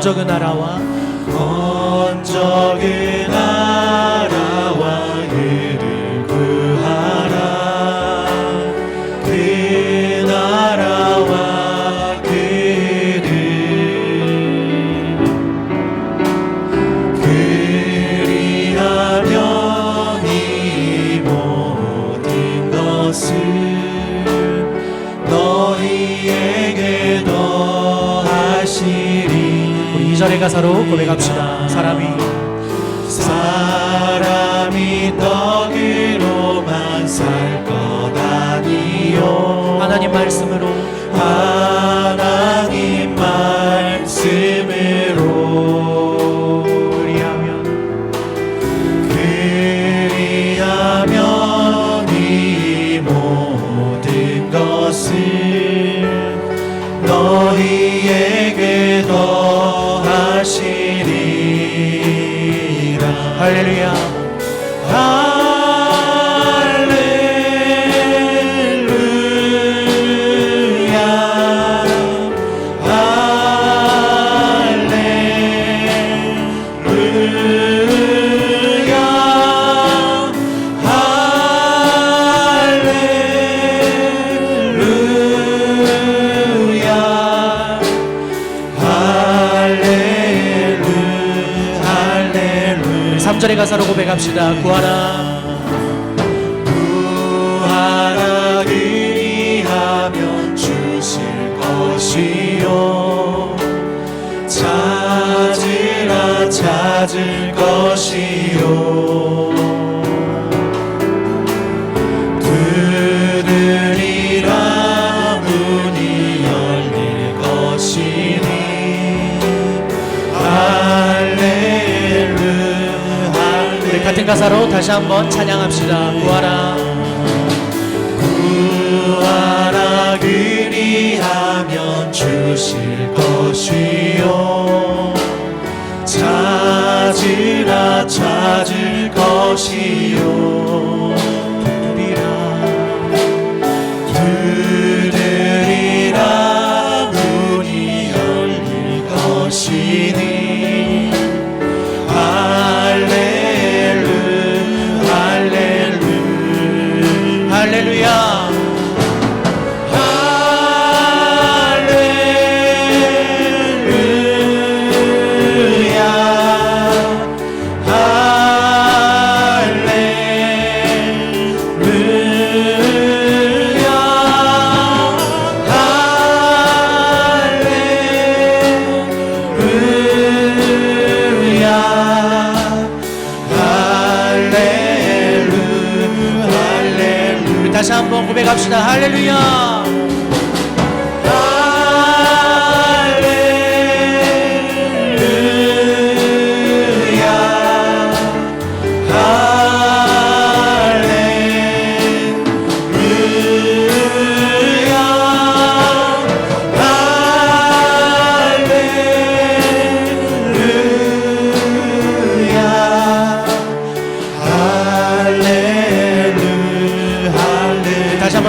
먼저 그 나라와 먼저 그 나라와 의를 구하라. 그 나라와 그를 그리하면 이 모든 것을 너희에게 더하시리. 우리 2절의 가사로 고백합시다. 사람이 떡으로만 살 것 아니요 하나님 말씀으로 하나님 말씀으로 그리하면 이 모든 것을 너희에게 더하시리라. 할렐루야. 할렐루야. 3절의 가사로 고백합시다. 구하라 구하라. 그리하면 주실 것이요 찾으라 찾을 것이요 두드리라 문이 열릴 것이니 우리 같은 가사로 다시 한번 찬양합시다. 구하라 구하라. 그리하면 주실 것이요 찾으라 찾을 것이요 두드리라 문이 열릴 것이니 할렐루야. 다시 한번 고백합시다. 할렐루야.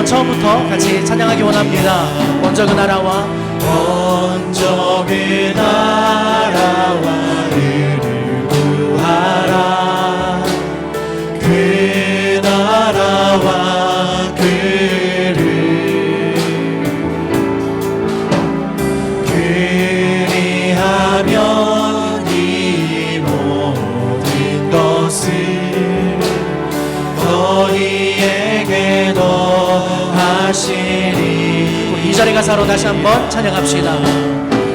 처음부터 같이 찬양하기 원합니다. 먼저 그 나라와 먼저 그 나라와 의를 구하라. 그 나라와 그를 그리하면 이 모든 것을 너희에게 우리 2절의 가사로 다시 한번 찬양합시다.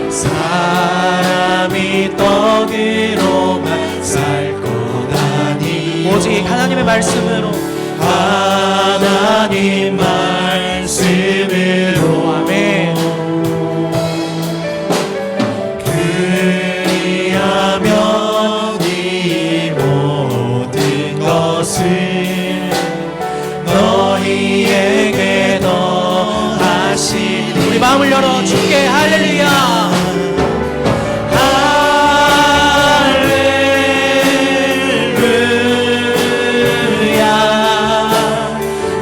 사람이 떡으로만 살 것 아니 오직 하나님의 말씀으로 하나님 말씀으로 아멘. 그리하면 이 모든 것을 너희에게 더하시리. 우리 마음을 열어 주께 할렐루야.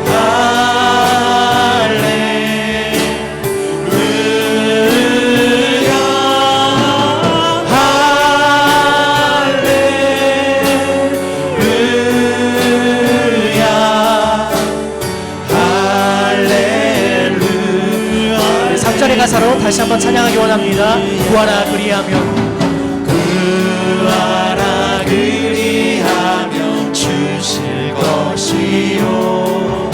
할렐루야. 다시 한번 찬양하기 원합니다. 구하라 그리하면 구하라 그리하면 주실 것이요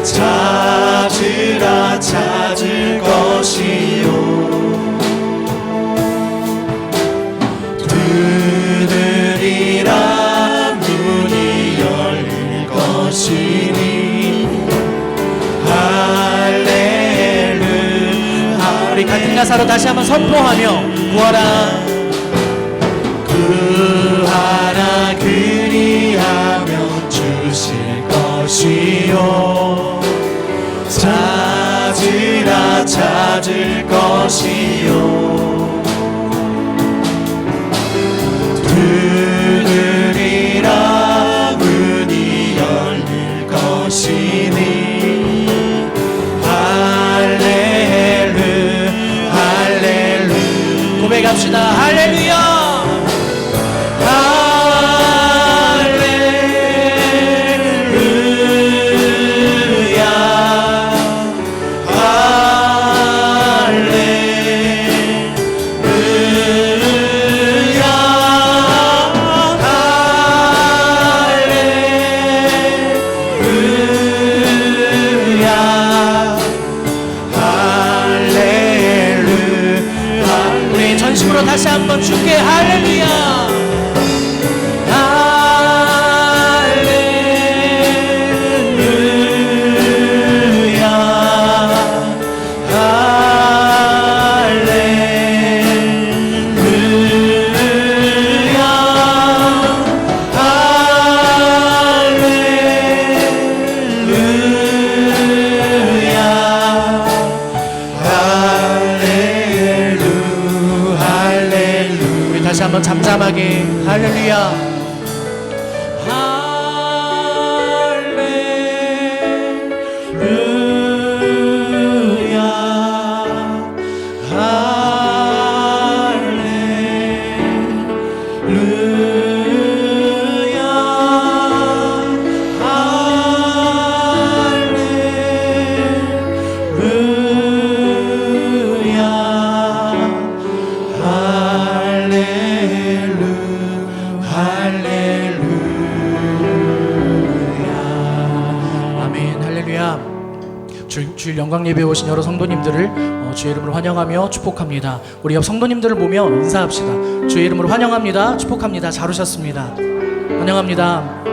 찾으라 찾을 것이요 두드리라 문이 열릴 것이니 할렐루야. 우리 같은 가사로 다시 한번 선포하며 구하라 구하라 그리하면 주실 것이요 찾으라 찾을 것이요 두드리라 문이 열릴 것이니 할렐루야 고백합시다. 할렐루야. 우리 전심으로 다시 한번 주께 할렐루야. 다시 한번 잠잠하게 할렐루야. 주일 영광 예배에 오신 여러 성도님들을 주의 이름으로 환영하며 축복합니다. 우리 옆 성도님들을 보며 인사합시다. 주의 이름으로 환영합니다. 축복합니다. 잘 오셨습니다. 환영합니다.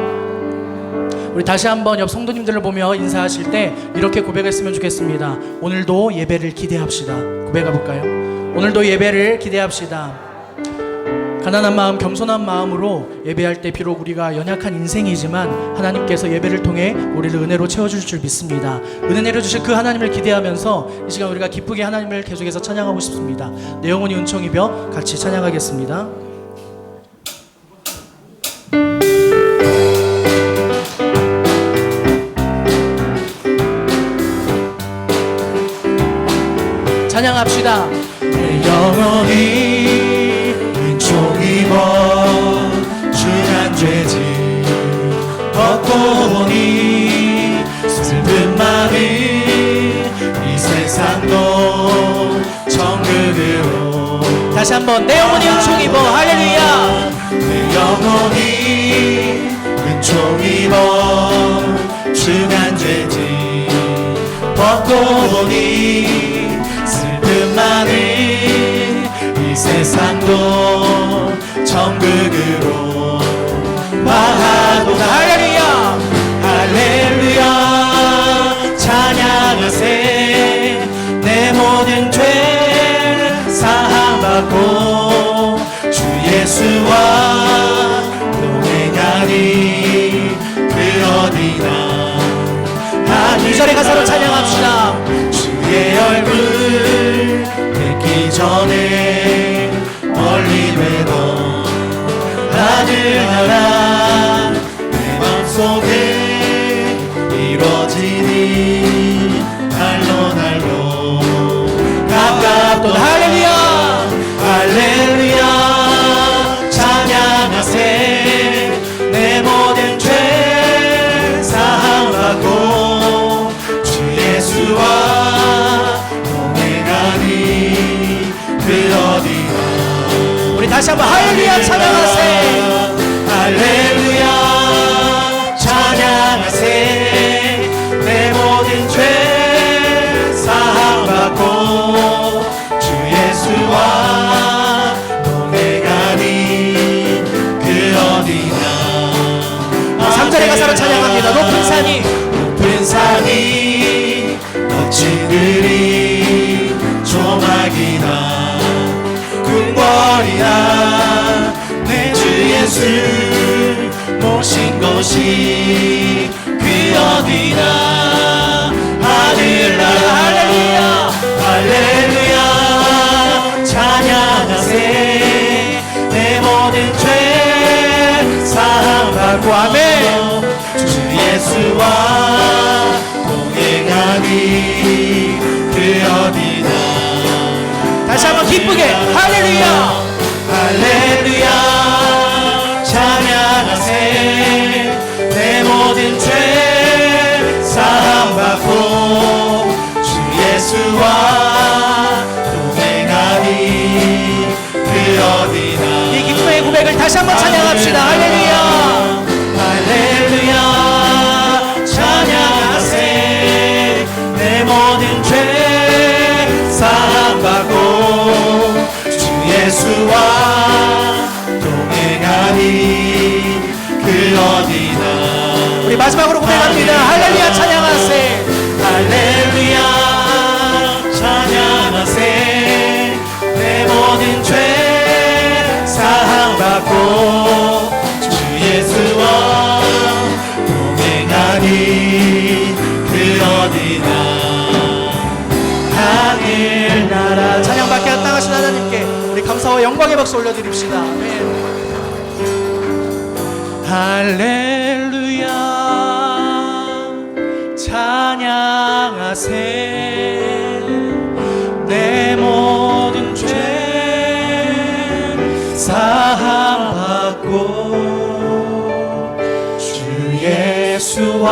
우리 다시 한번 옆 성도님들을 보며 인사하실 때 이렇게 고백했으면 좋겠습니다. 오늘도 예배를 기대합시다. 고백해 볼까요? 오늘도 예배를 기대합시다. 가난한 마음, 겸손한 마음으로 예배할 때 비록 우리가 연약한 인생이지만 하나님께서 예배를 통해 우리를 은혜로 채워줄 줄 믿습니다. 은혜 내려주실 그 하나님을 기대하면서 이 시간 우리가 기쁘게 하나님을 계속해서 찬양하고 싶습니다. 내 영혼이 은총이 벼 같이 찬양하겠습니다. 찬양합시다. 내 영혼이 종입어 중한 죄짐 벗고 보니 슬픈 마음 이 세상도 천국으로 다시 한번 내 영혼이 은총 입어 할렐루야. 내 영혼이 은총 입어 중한 죄짐 벗고 보니 슬픈 마음 이 세상도 천국으로 바하도다. 할렐루야. 할렐루야 찬양하세 내 모든 죄 사함받고 주 예수와 동행하니 그 어디나 이 절의 가사로 찬양합시다. 주의 얼굴 뵙기 전에 멀리 되던 하늘나라 내 맘속에 이루어지니 날로 날로 가깝던 할렐루야. 할렐루야 찬양하세 내 모든 죄 사함받고 주 예수와 동행하니 다시 한번 할렐루야 찬양하세. 할렐루야 찬양하세. 내 모든 죄 사함받고 주 예수와 동행하니 그 어디나. 3절의 가사로 찬양합니다. 높은 산이 멋지들이 조막이나 궁궐이나 내 주 예수 모신 곳이 그 어디나. 하늘나라 할렐루야 할렐루야 찬양하세. 내 모든 죄 사함받고 아멘. 주 예수와 동행하니 그 어디나. 다시 한번 기쁘게 할렐루야 할렐루야 찬양하세. 내 모든 죄 사함받고 주 예수와 동행하니 그 어디나. 이 기쁨의 고백을 다시 한번 찬양합시다. 할렐루야 할렐루야 찬양하세. 내 모든 죄 사함받고 주 예수와 동행하니 그 어디나. 우리 마지막으로 고백합니다. 할렐루야 찬양하세. 할렐루야 찬양하세. 내 모든 죄 사함받고 주 예수와 동행하니 그 어디나. 하늘나라 찬양받게 합당하신 하나님께 우리 감사와 영광의 박수 올려드립시다. 아멘. 할렐루야 찬양하세. 내 모든 죄 사함받고 주 예수와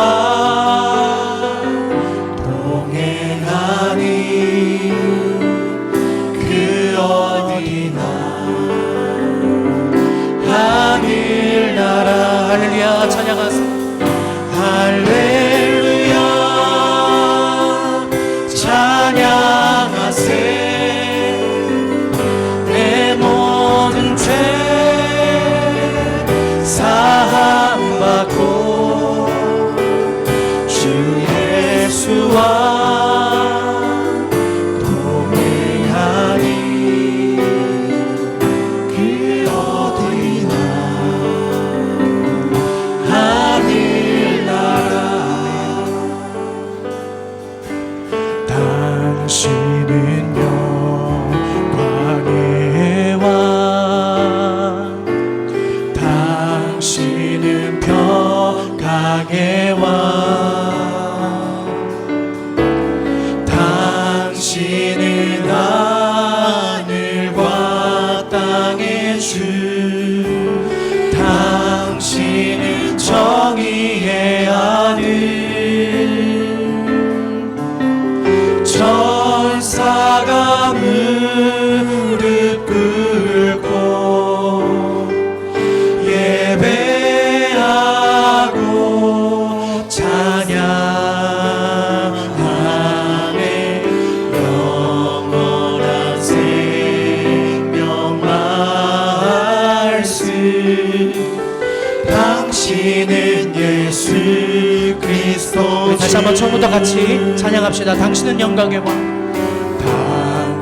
동행하니 그 어디나. 하늘나라 할렐루야 찬양하세. 할렐루야 찬양하세. 내 모든 죄 사함받고 주 예수와 동행하니 그 어디나. 하늘나라 당신은 영광의 왕. 당신은 평강의 왕. 당신은 하늘과 땅의 주. 당신은 정의의 하늘. 천사가 무릎 꿇고 예배하고 찬양하네. 영원한 생명 말씀. 당신은 예수 그리스도. 다시 한번 처음부터 같이 찬양합시다. 당신은 영광의 왕.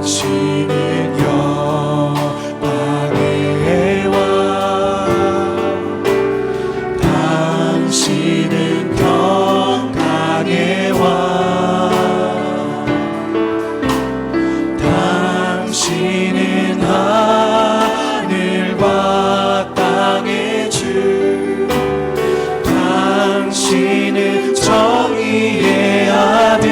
당신은 영광의 왕. 당신은 평강의 왕. 당신은 하늘과 땅의 주. 당신은 정의의 아들.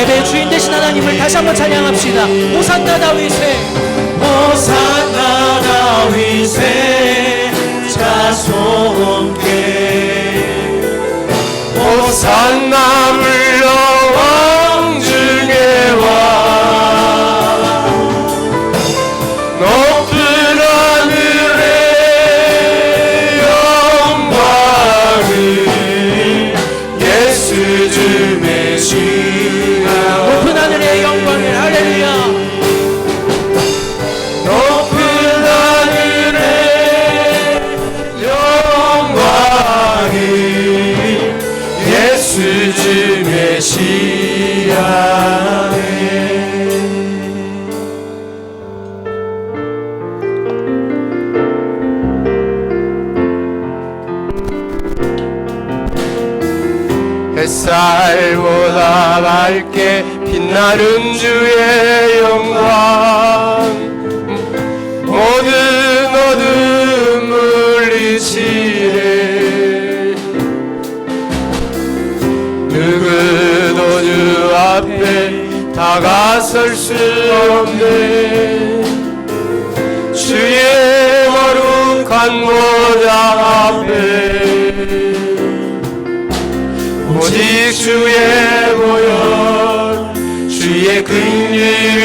예배의 주인 되신 하나님을 다시 한번 찬양합시다. 호산나 다윗의 호산나 다윗의 자손께 호산나 물러왕 중에 와 높은 하늘의 영광을 예수 주 메시아 높은 하늘의 영광을 할렐루야. 높은 하늘의 영광을 예수 주 메시아네 햇살보다 밝게 빛나는 주의 영광 모든 어둠 물리치네 누구도 주 앞에 다가설 수 없네 주의 거룩한 보좌 앞에 오직 주의 보혈 주의 긍휼을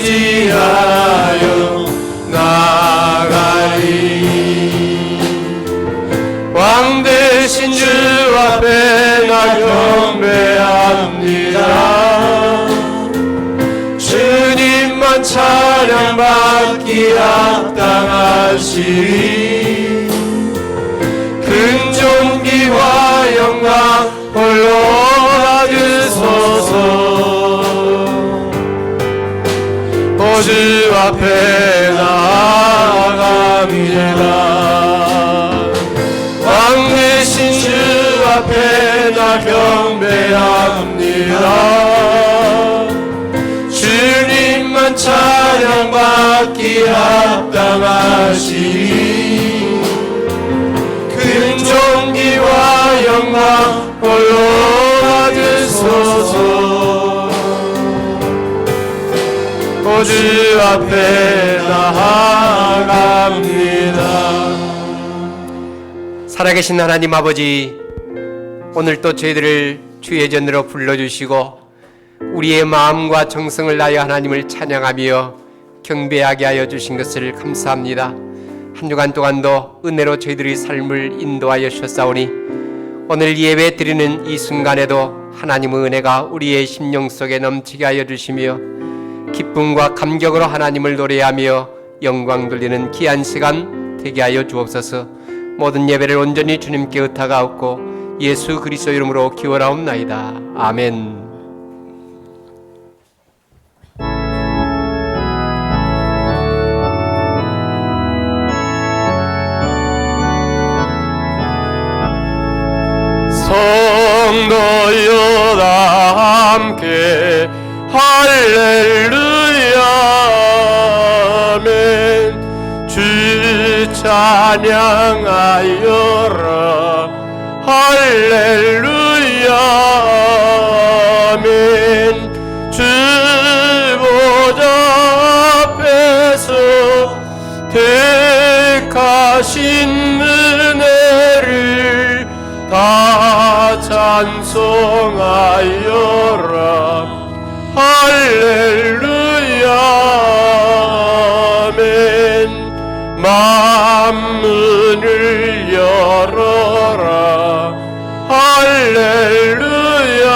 의지하여 나가리 왕 되신 주 앞에 나 경배합니다 주님만 찬양받기 합당하시리 큰 존귀와 영광 홀로 받으소서 주 앞에 나아갑니다 왕 되신 주 앞에 나 경배합니다 주님만 찬양받기 합당하시니 큰 존귀와 영광 홀로 받으소서 주 앞에 나아갑니다. 살아계신 하나님 아버지, 오늘 또 저희들을 주의 전으로 불러주시고 우리의 마음과 정성을 다하여 하나님을 찬양하며 경배하게 하여 주신 것을 감사합니다. 한 주간 동안도 은혜로 저희들의 삶을 인도하여 주셨사오니 오늘 예배 드리는 이 순간에도 하나님의 은혜가 우리의 심령 속에 넘치게 하여 주시며 기쁨과 감격으로 하나님을 노래하며 영광 돌리는 귀한 시간 되게 하여 주옵소서. 모든 예배를 온전히 주님께 의탁하옵고 예수 그리스도 이름으로 기원하옵나이다. 아멘. 성도여 다 함께 할렐루야 아멘 주 찬양하여라 할렐루야 아멘 주 보좌 앞에서 택하신 은혜를 다 찬송하여라 할렐루야 아멘 만문을 열어라 할렐루야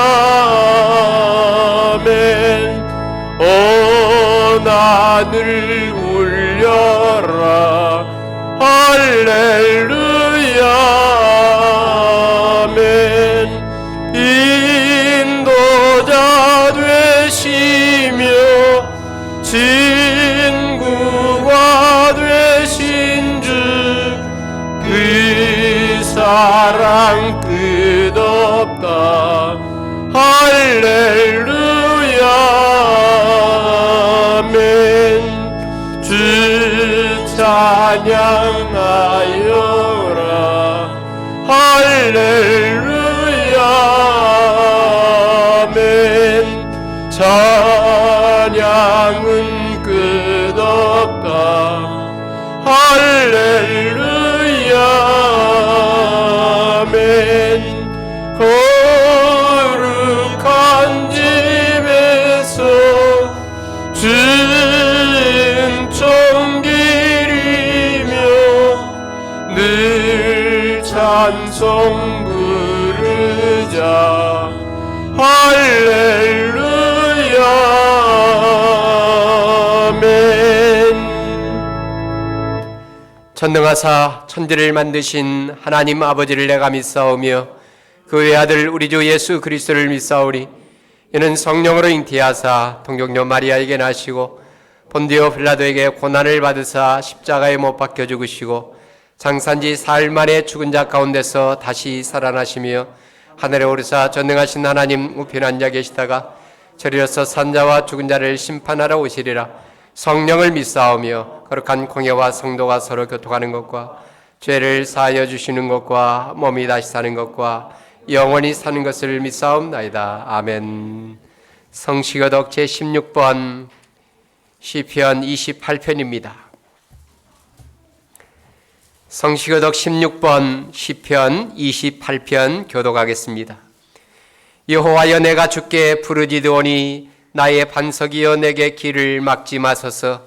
아멘 온 하늘 울려라 할렐루야 아멘 인도자 되시며 친구가 되신 주 그 사랑 끝없다 할렐루야 아멘 주 찬양하여라 할렐루야 아멘 찬송 부르자. 할렐루야 아멘. 전능하사 천지를 만드신 하나님 아버지를 내가 믿사오며 그 외아들 우리 주 예수 그리스도를 믿사오니 이는 성령으로 잉태하사 동정녀 마리아에게 나시고 본디오 빌라도에게 고난을 받으사 십자가에 못 박혀 죽으시고 장산지 사흘 만에 죽은 자 가운데서 다시 살아나시며 하늘에 오르사 전능하신 하나님 우편에 앉아 계시다가 저리로서 산자와 죽은 자를 심판하러 오시리라. 성령을 믿사오며 거룩한 공예와 성도가 서로 교통하는 것과 죄를 사하여 주시는 것과 몸이 다시 사는 것과 영원히 사는 것을 믿사옵나이다. 아멘. 성시교독 제16번 시편 28편입니다. 성시교독 16번 시편 28편 교독하겠습니다. 여호와여 내가 주께 부르짖으오니 나의 반석이여 내게 길을 막지 마소서.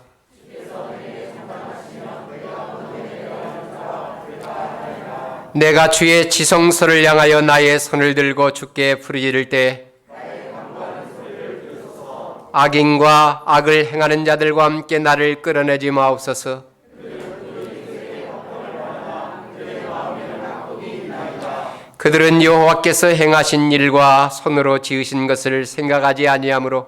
내가 주의 지성소를 향하여 나의 손을 들고 주께 부르짖을 때 악인과 악을 행하는 자들과 함께 나를 끌어내지 마옵소서. 그들은 여호와께서 행하신 일과 손으로 지으신 것을 생각하지 아니하므로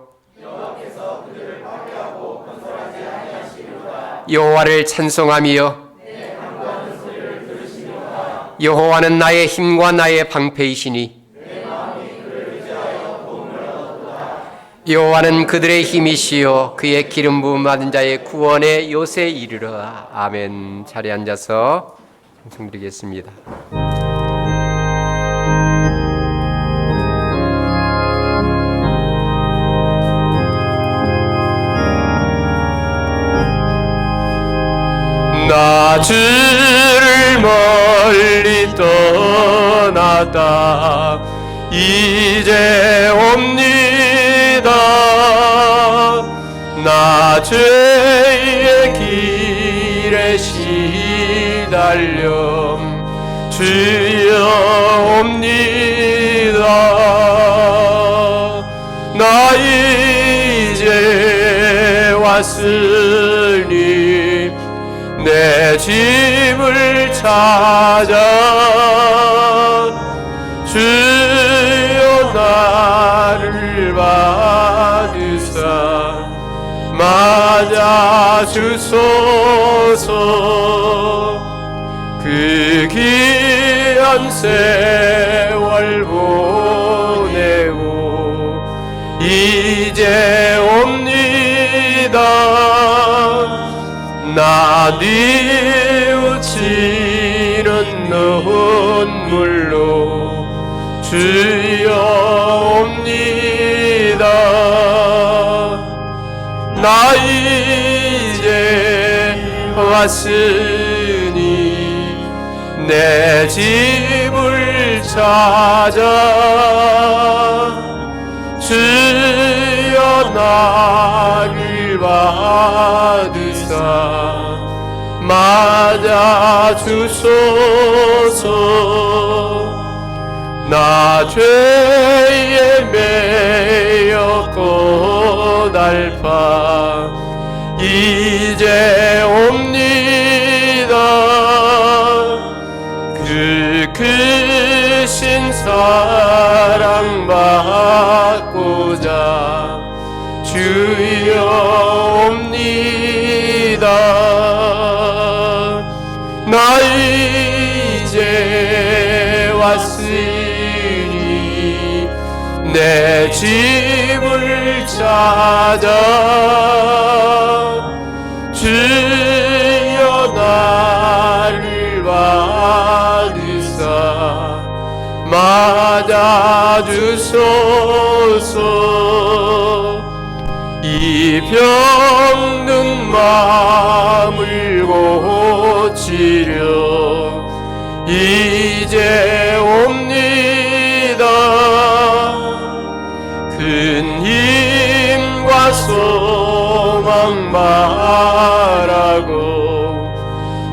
여호와를 찬송하며 여호와는 나의 힘과 나의 방패이시니 여호와는 그들의 힘이시요 그의 기름 부음 받은 자의 구원의 요새 이르러라. 아멘. 자리에 앉아서 찬송드리겠습니다. 나 주를 멀리 떠났다 이제 옵니다. 나 죄의 길에 시달려 주여 옵니다. 나 이제 왔으니 내 집을 찾아 주여 나를 받으사 맞아 주소서. 그 귀한 세월 보내고 이제 옵니다. 나 뉘우치는 눈물로 주여 옵니다. 나 이제 왔으니 내 집을 찾아 주여 나를 받으사 맞아 주소서. 나 죄에 매여 고달파 이제 옵니다. 그 크신 사랑 받고자 주여 옵니다. 나 이제 왔으니 내 집을 찾아 주여 나를 받으사 맞아 주소서. 이 병든 마음을 고치려 이제 옵니다. 큰 힘과 소망 말하고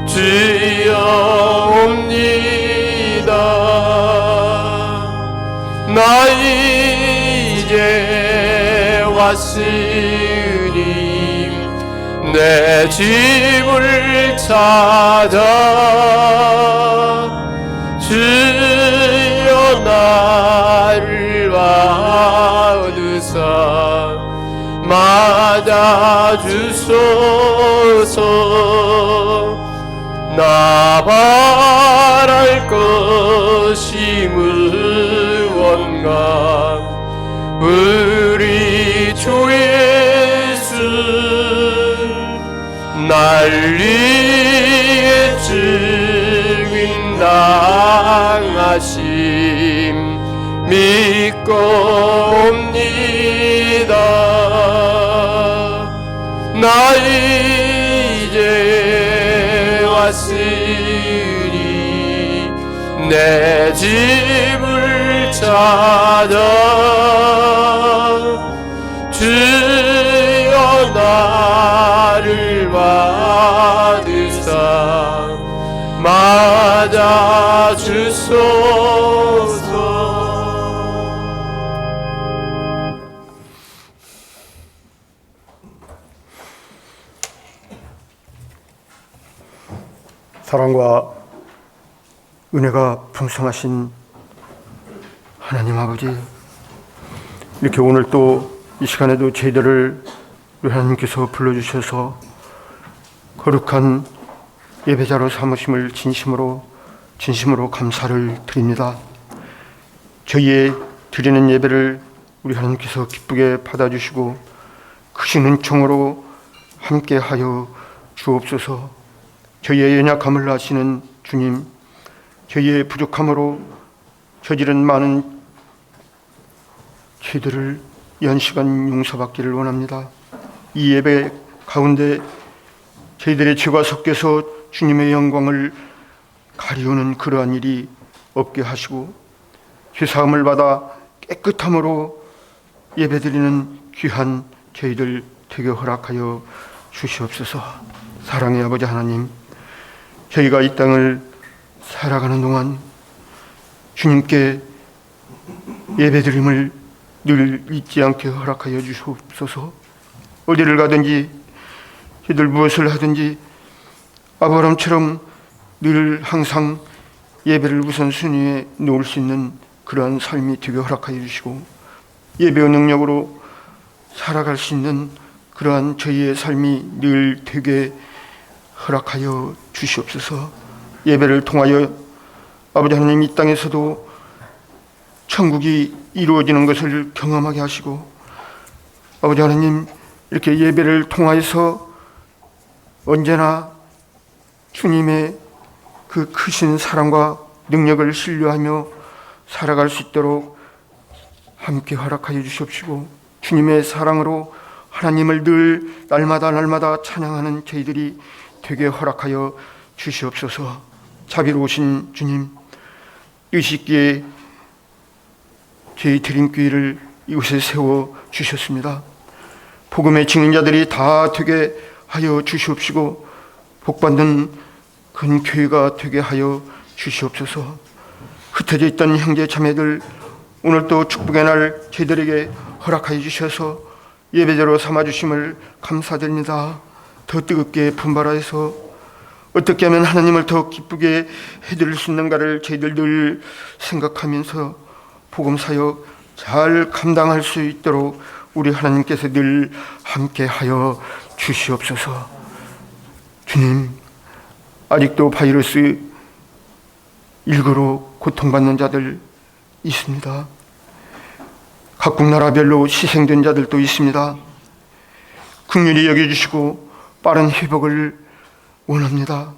주여 옵니다. 나 이제 왔으니 내 집을 찾아 주여 나를 받으사 맞아주소서. 나 바랄 것이 무언가 우리 주 예수 날 위해 증인 당하심 믿고 옵니다. 나 이제 왔으니 내 집을 찾아 주여 나를 받으사 맞아주소서. 사랑과 은혜가 풍성하신 하나님 아버지, 이렇게 오늘 또 이 시간에도 저희들을 하나님께서 불러주셔서 거룩한 예배자로 삼으심을 진심으로 감사를 드립니다. 저희의 드리는 예배를 우리 하나님께서 기쁘게 받아주시고 크신 은총으로 함께하여 주옵소서. 저희의 연약함을 아시는 주님, 저희의 부족함으로 저지른 많은 죄들을 연시간 용서받기를 원합니다. 이 예배 가운데 저희들의 죄가 섞여서 주님의 영광을 가리우는 그러한 일이 없게 하시고 죄사함을 받아 깨끗함으로 예배드리는 귀한 저희들 되게 허락하여 주시옵소서. 사랑의 아버지 하나님, 저희가 이 땅을 살아가는 동안 주님께 예배드림을 늘 잊지 않게 허락하여 주시옵소서. 어디를 가든지 저희들 무엇을 하든지 아브라함처럼 늘 항상 예배를 우선순위에 놓을 수 있는 그러한 삶이 되게 허락하여 주시고 예배의 능력으로 살아갈 수 있는 그러한 저희의 삶이 늘 되게 허락하여 주시옵소서. 예배를 통하여 아버지 하나님 이 땅에서도 천국이 이루어지는 것을 경험하게 하시고 아버지 하나님 이렇게 예배를 통하여서 언제나 주님의 그 크신 사랑과 능력을 신뢰하며 살아갈 수 있도록 함께 허락하여 주시옵시고 주님의 사랑으로 하나님을 늘 날마다 찬양하는 저희들이 되게 허락하여 주시옵소서. 자비로우신 주님, 이 시기에 저희 드림교회를 이곳에 세워 주셨습니다. 복음의 증인자들이 다 되게 하여 주시옵시고 복받는 큰 교회가 되게 하여 주시옵소서. 흩어져 있던 형제 자매들 오늘 또 축복의 날 저희들에게 허락하여 주셔서 예배자로 삼아주심을 감사드립니다. 더 뜨겁게 분발하여서 어떻게 하면 하나님을 더 기쁘게 해드릴 수 있는가를 저희들 늘 생각하면서 복음사역 잘 감당할 수 있도록 우리 하나님께서 늘 함께하여 주시옵소서. 주님, 아직도 바이러스 19로 고통받는 자들 있습니다. 각국 나라별로 희생된 자들도 있습니다. 긍휼히 여겨주시고 빠른 회복을 원합니다.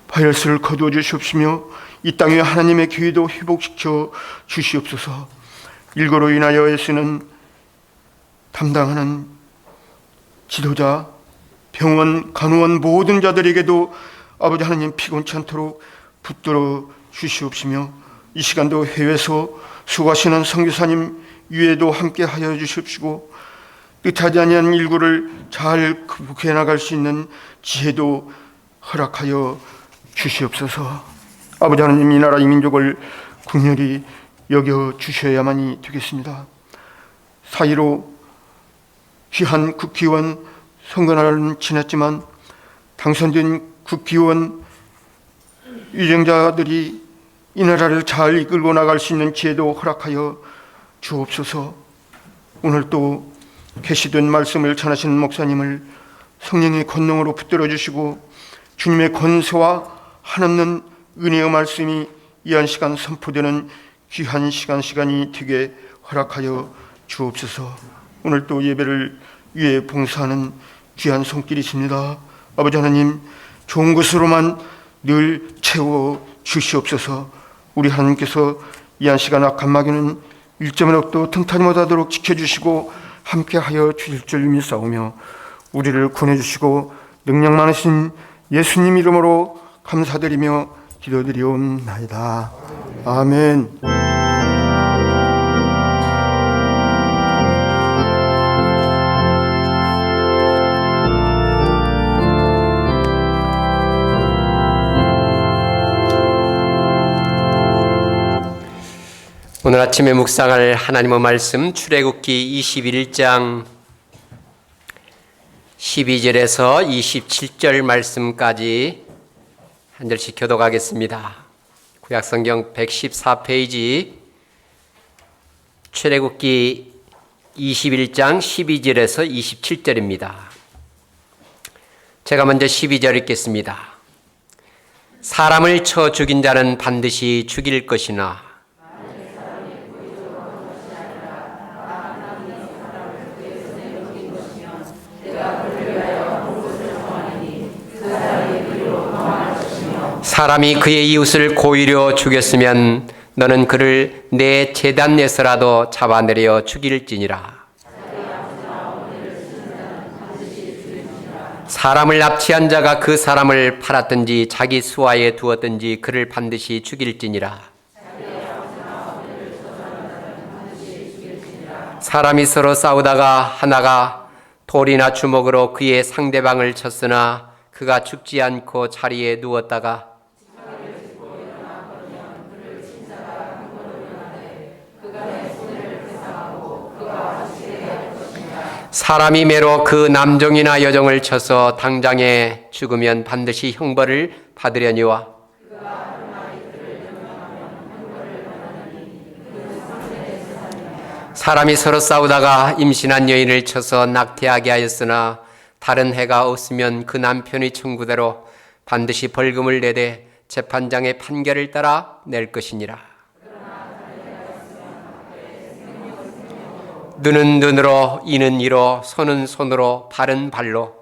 바이러스를 거두어 주시옵시며 이 땅에 하나님의 교회도 회복시켜 주시옵소서. 19로 인하여 애쓰는 담당하는 지도자, 병원, 간호원 모든 자들에게도 아버지 하나님 피곤치 않도록 붙들어 주시옵시며 이 시간도 해외에서 수고하시는 선교사님 위에도 함께 하여 주십시고 뜻하지 아니한 일구를 잘 극복해 나갈 수 있는 지혜도 허락하여 주시옵소서. 아버지 하나님, 이 나라 이 민족을 긍휼히 여겨 주셔야만이 되겠습니다. 사이로 귀한 국회의원 선거날은 지났지만 당선된 국회의원 유정자들이 이 나라를 잘 이끌고 나갈 수 있는 지혜도 허락하여 주옵소서. 오늘 또 계시된 말씀을 전하시는 목사님을 성령의 권능으로 붙들어 주시고 주님의 권세와 한없는 은혜의 말씀이 이 한 시간 선포되는 귀한 시간이 되게 허락하여 주옵소서. 오늘 또 예배를 위해 봉사하는 귀한 손길이십니다. 아버지 하나님, 좋은 것으로만 늘 채워 주시옵소서. 우리 하나님께서 이 한 시간 악한 마귀는 일점의 억도 틈타지 못하도록 지켜주시고 함께하여 주실 줄 믿사오며 우리를 구원해주시고 능력 많으신 예수님 이름으로 감사드리며 기도드리옵나이다. 아멘. 오늘 아침에 묵상할 하나님의 말씀 출애굽기 21장 12절에서 27절 말씀까지 한 절씩 교독하겠습니다. 구약성경 114페이지 출애굽기 21장 12절에서 27절입니다. 제가 먼저 12절 읽겠습니다. 사람을 쳐 죽인 자는 반드시 죽일 것이나 사람이 그의 이웃을 고의로 죽였으면 너는 그를 내 제단에서라도 잡아내려 죽일지니라. 사람을 납치한 자가 그 사람을 팔았든지 자기 수하에 두었든지 그를 반드시 죽일지니라. 사람이 서로 싸우다가 하나가 돌이나 주먹으로 그의 상대방을 쳤으나 그가 죽지 않고 자리에 누웠다가 사람이 매로 그 남종이나 여종을 쳐서 당장에 죽으면 반드시 형벌을 받으려니와 사람이 서로 싸우다가 임신한 여인을 쳐서 낙태하게 하였으나 다른 해가 없으면 그 남편의 청구대로 반드시 벌금을 내되 재판장의 판결을 따라 낼 것이니라. 눈은 눈으로, 이는 이로, 손은 손으로, 발은 발로.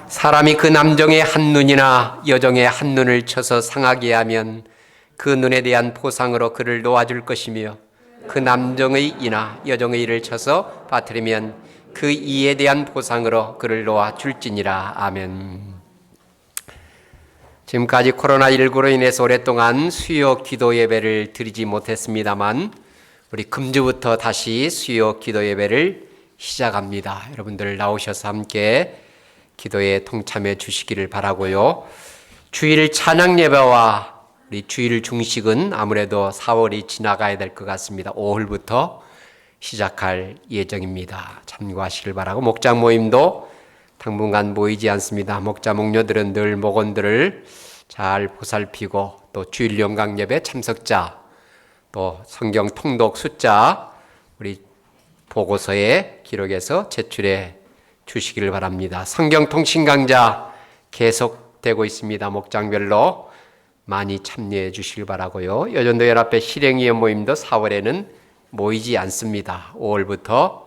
사람이 그 남종의 한 눈이나 여종의 한 눈을 쳐서 상하게 하면 그 눈에 대한 보상으로 그를 놓아줄 것이며 그 남종의 이나 여종의 이를 쳐서 빠뜨리면 그 이에 대한 보상으로 그를 놓아줄지니라. 아멘. 지금까지 코로나19로 인해서 오랫동안 수요 기도 예배를 드리지 못했습니다만 우리 금주부터 다시 수요 기도 예배를 시작합니다. 여러분들 나오셔서 함께 기도에 동참해 주시기를 바라고요. 주일 찬양 예배와 우리 주일 중식은 아무래도 4월이 지나가야 될 것 같습니다. 5월부터 시작할 예정입니다. 참고하시길 바라고, 목장 모임도 당분간 모이지 않습니다. 목자 목녀들은 늘 목원들을 잘 보살피고 또 주일 영광 예배 참석자 또 성경 통독 숫자 우리 보고서에 기록해서 제출해 주시기를 바랍니다. 성경 통신 강좌 계속되고 있습니다. 목장별로 많이 참여해 주시길 바라고요. 여전도 연합회 실행위원 모임도 4월에는 모이지 않습니다. 5월부터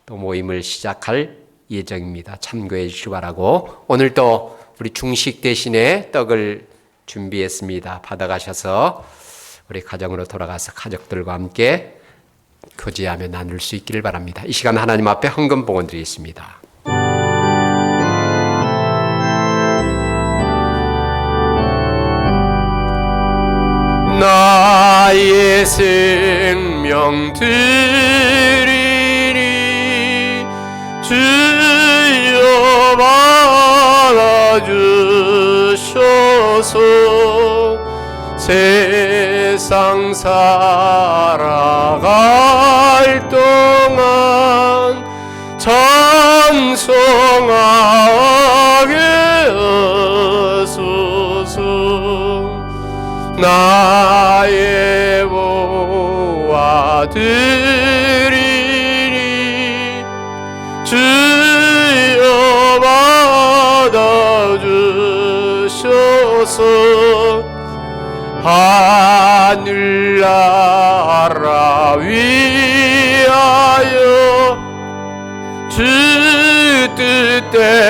또 모임을 시작할 예정입니다. 참고해 주시기 바라고, 오늘도 우리 중식 대신에 떡을 준비했습니다. 받아가셔서 우리 가정으로 돌아가서 가족들과 함께 교제하며 나눌 수 있기를 바랍니다. 이 시간 하나님 앞에 헌금 봉헌 드리겠습니다. 나의 생명 드리니 주여 받아주셔 세상 살아갈 동안 찬송하게 하소서. 나의 보아 드리니 주여 받아주셔서 하늘나라 위하여 주 뜻대로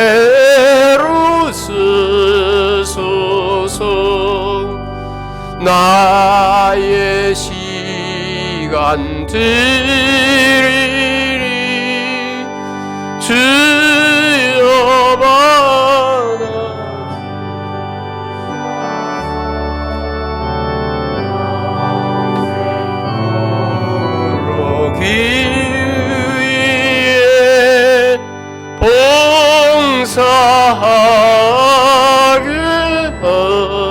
쓰소서. 나의 시간 드리니 주여 받아 위에 봉사하게 하소서.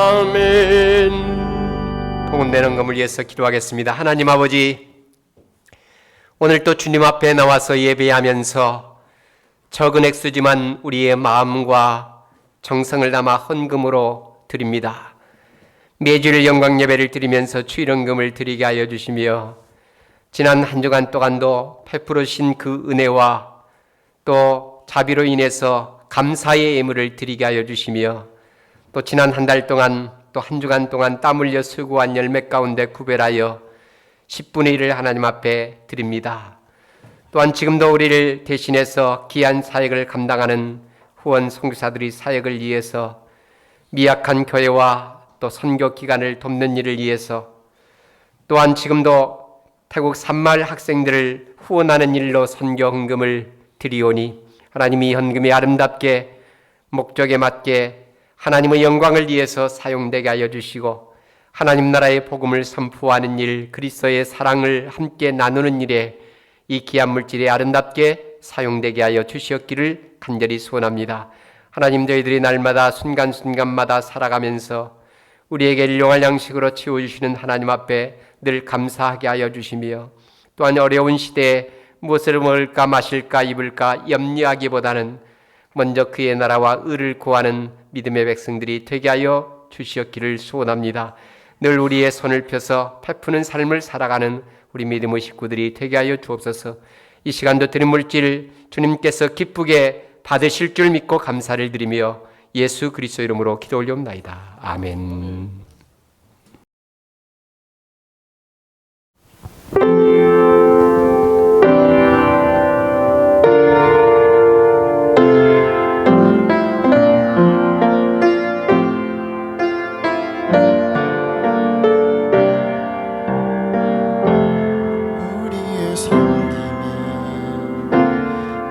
아멘. 복음되는 것을 위해서 기도하겠습니다. 하나님 아버지, 오늘 또 주님 앞에 나와서 예배하면서 적은 액수지만 우리의 마음과 정성을 담아 헌금으로 드립니다. 매주일 영광 예배를 드리면서 주일헌금을 드리게 하여 주시며 지난 한 주간 동안도 베풀으신 그 은혜와 또 자비로 인해서 감사의 예물을 드리게 하여 주시며 또 지난 한 달 동안 또 한 주간 동안 땀 흘려 수고한 열매 가운데 구별하여 10분의 1을 하나님 앞에 드립니다. 또한 지금도 우리를 대신해서 귀한 사역을 감당하는 후원 선교사들이 사역을 위해서 미약한 교회와 또 선교 기관을 돕는 일을 위해서 또한 지금도 태국 산마을 학생들을 후원하는 일로 선교 헌금을 드리오니 하나님이 헌금이 아름답게 목적에 맞게 하나님의 영광을 위해서 사용되게 하여 주시고 하나님 나라의 복음을 선포하는 일, 그리스도의 사랑을 함께 나누는 일에 이 귀한 물질이 아름답게 사용되게 하여 주시었기를 간절히 소원합니다. 하나님, 저희들이 날마다 순간순간마다 살아가면서 우리에게 일용할 양식으로 채워주시는 하나님 앞에 늘 감사하게 하여 주시며 또한 어려운 시대에 무엇을 먹을까 마실까 입을까 염려하기보다는 먼저 그의 나라와 의를 구하는 믿음의 백성들이 되게 하여 주시었기를 소원합니다. 늘 우리의 손을 펴서 베푸는 삶을 살아가는 우리 믿음의 식구들이 되게 하여 주옵소서. 이 시간도 드린 물질 주님께서 기쁘게 받으실 줄 믿고 감사를 드리며 예수 그리스도 이름으로 기도 올려옵나이다. 아멘. 우리의 섬김이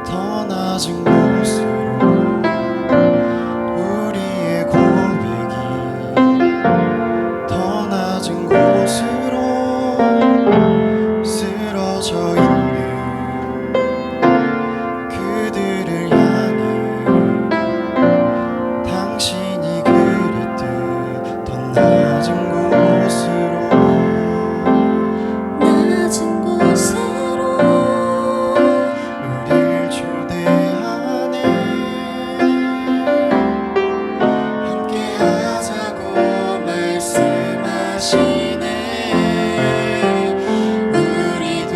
더 낮은 곳으로 우리의 고백이 더 낮은 곳으로 쓰러져 있는 그들을 향해 당신이 그리듯 더 낮은 곳으로 우릴 초대하네. 함께하자고 말씀하시네. 우리도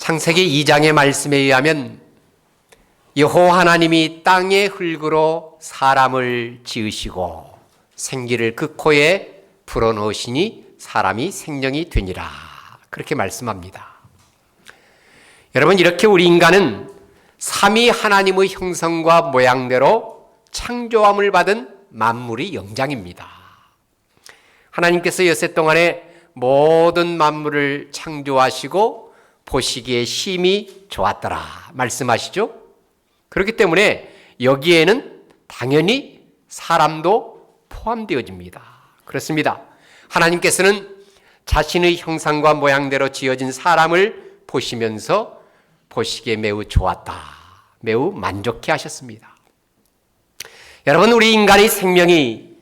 창세기 2장의 말씀에 의하면 여호와 하나님이 땅의 흙으로 사람을 지으시고 생기를 그 코에 불어넣으시니 사람이 생명이 되니라. 그렇게 말씀합니다. 여러분, 이렇게 우리 인간은 삼위 하나님의 형상과 모양대로 창조함을 받은 만물의 영장입니다. 하나님께서 엿새 동안에 모든 만물을 창조하시고 보시기에 심히 좋았더라 말씀하시죠. 그렇기 때문에 여기에는 당연히 사람도 포함되어집니다. 그렇습니다. 하나님께서는 자신의 형상과 모양대로 지어진 사람을 보시면서 보시기에 매우 좋았다, 매우 만족해 하셨습니다. 여러분, 우리 인간의 생명이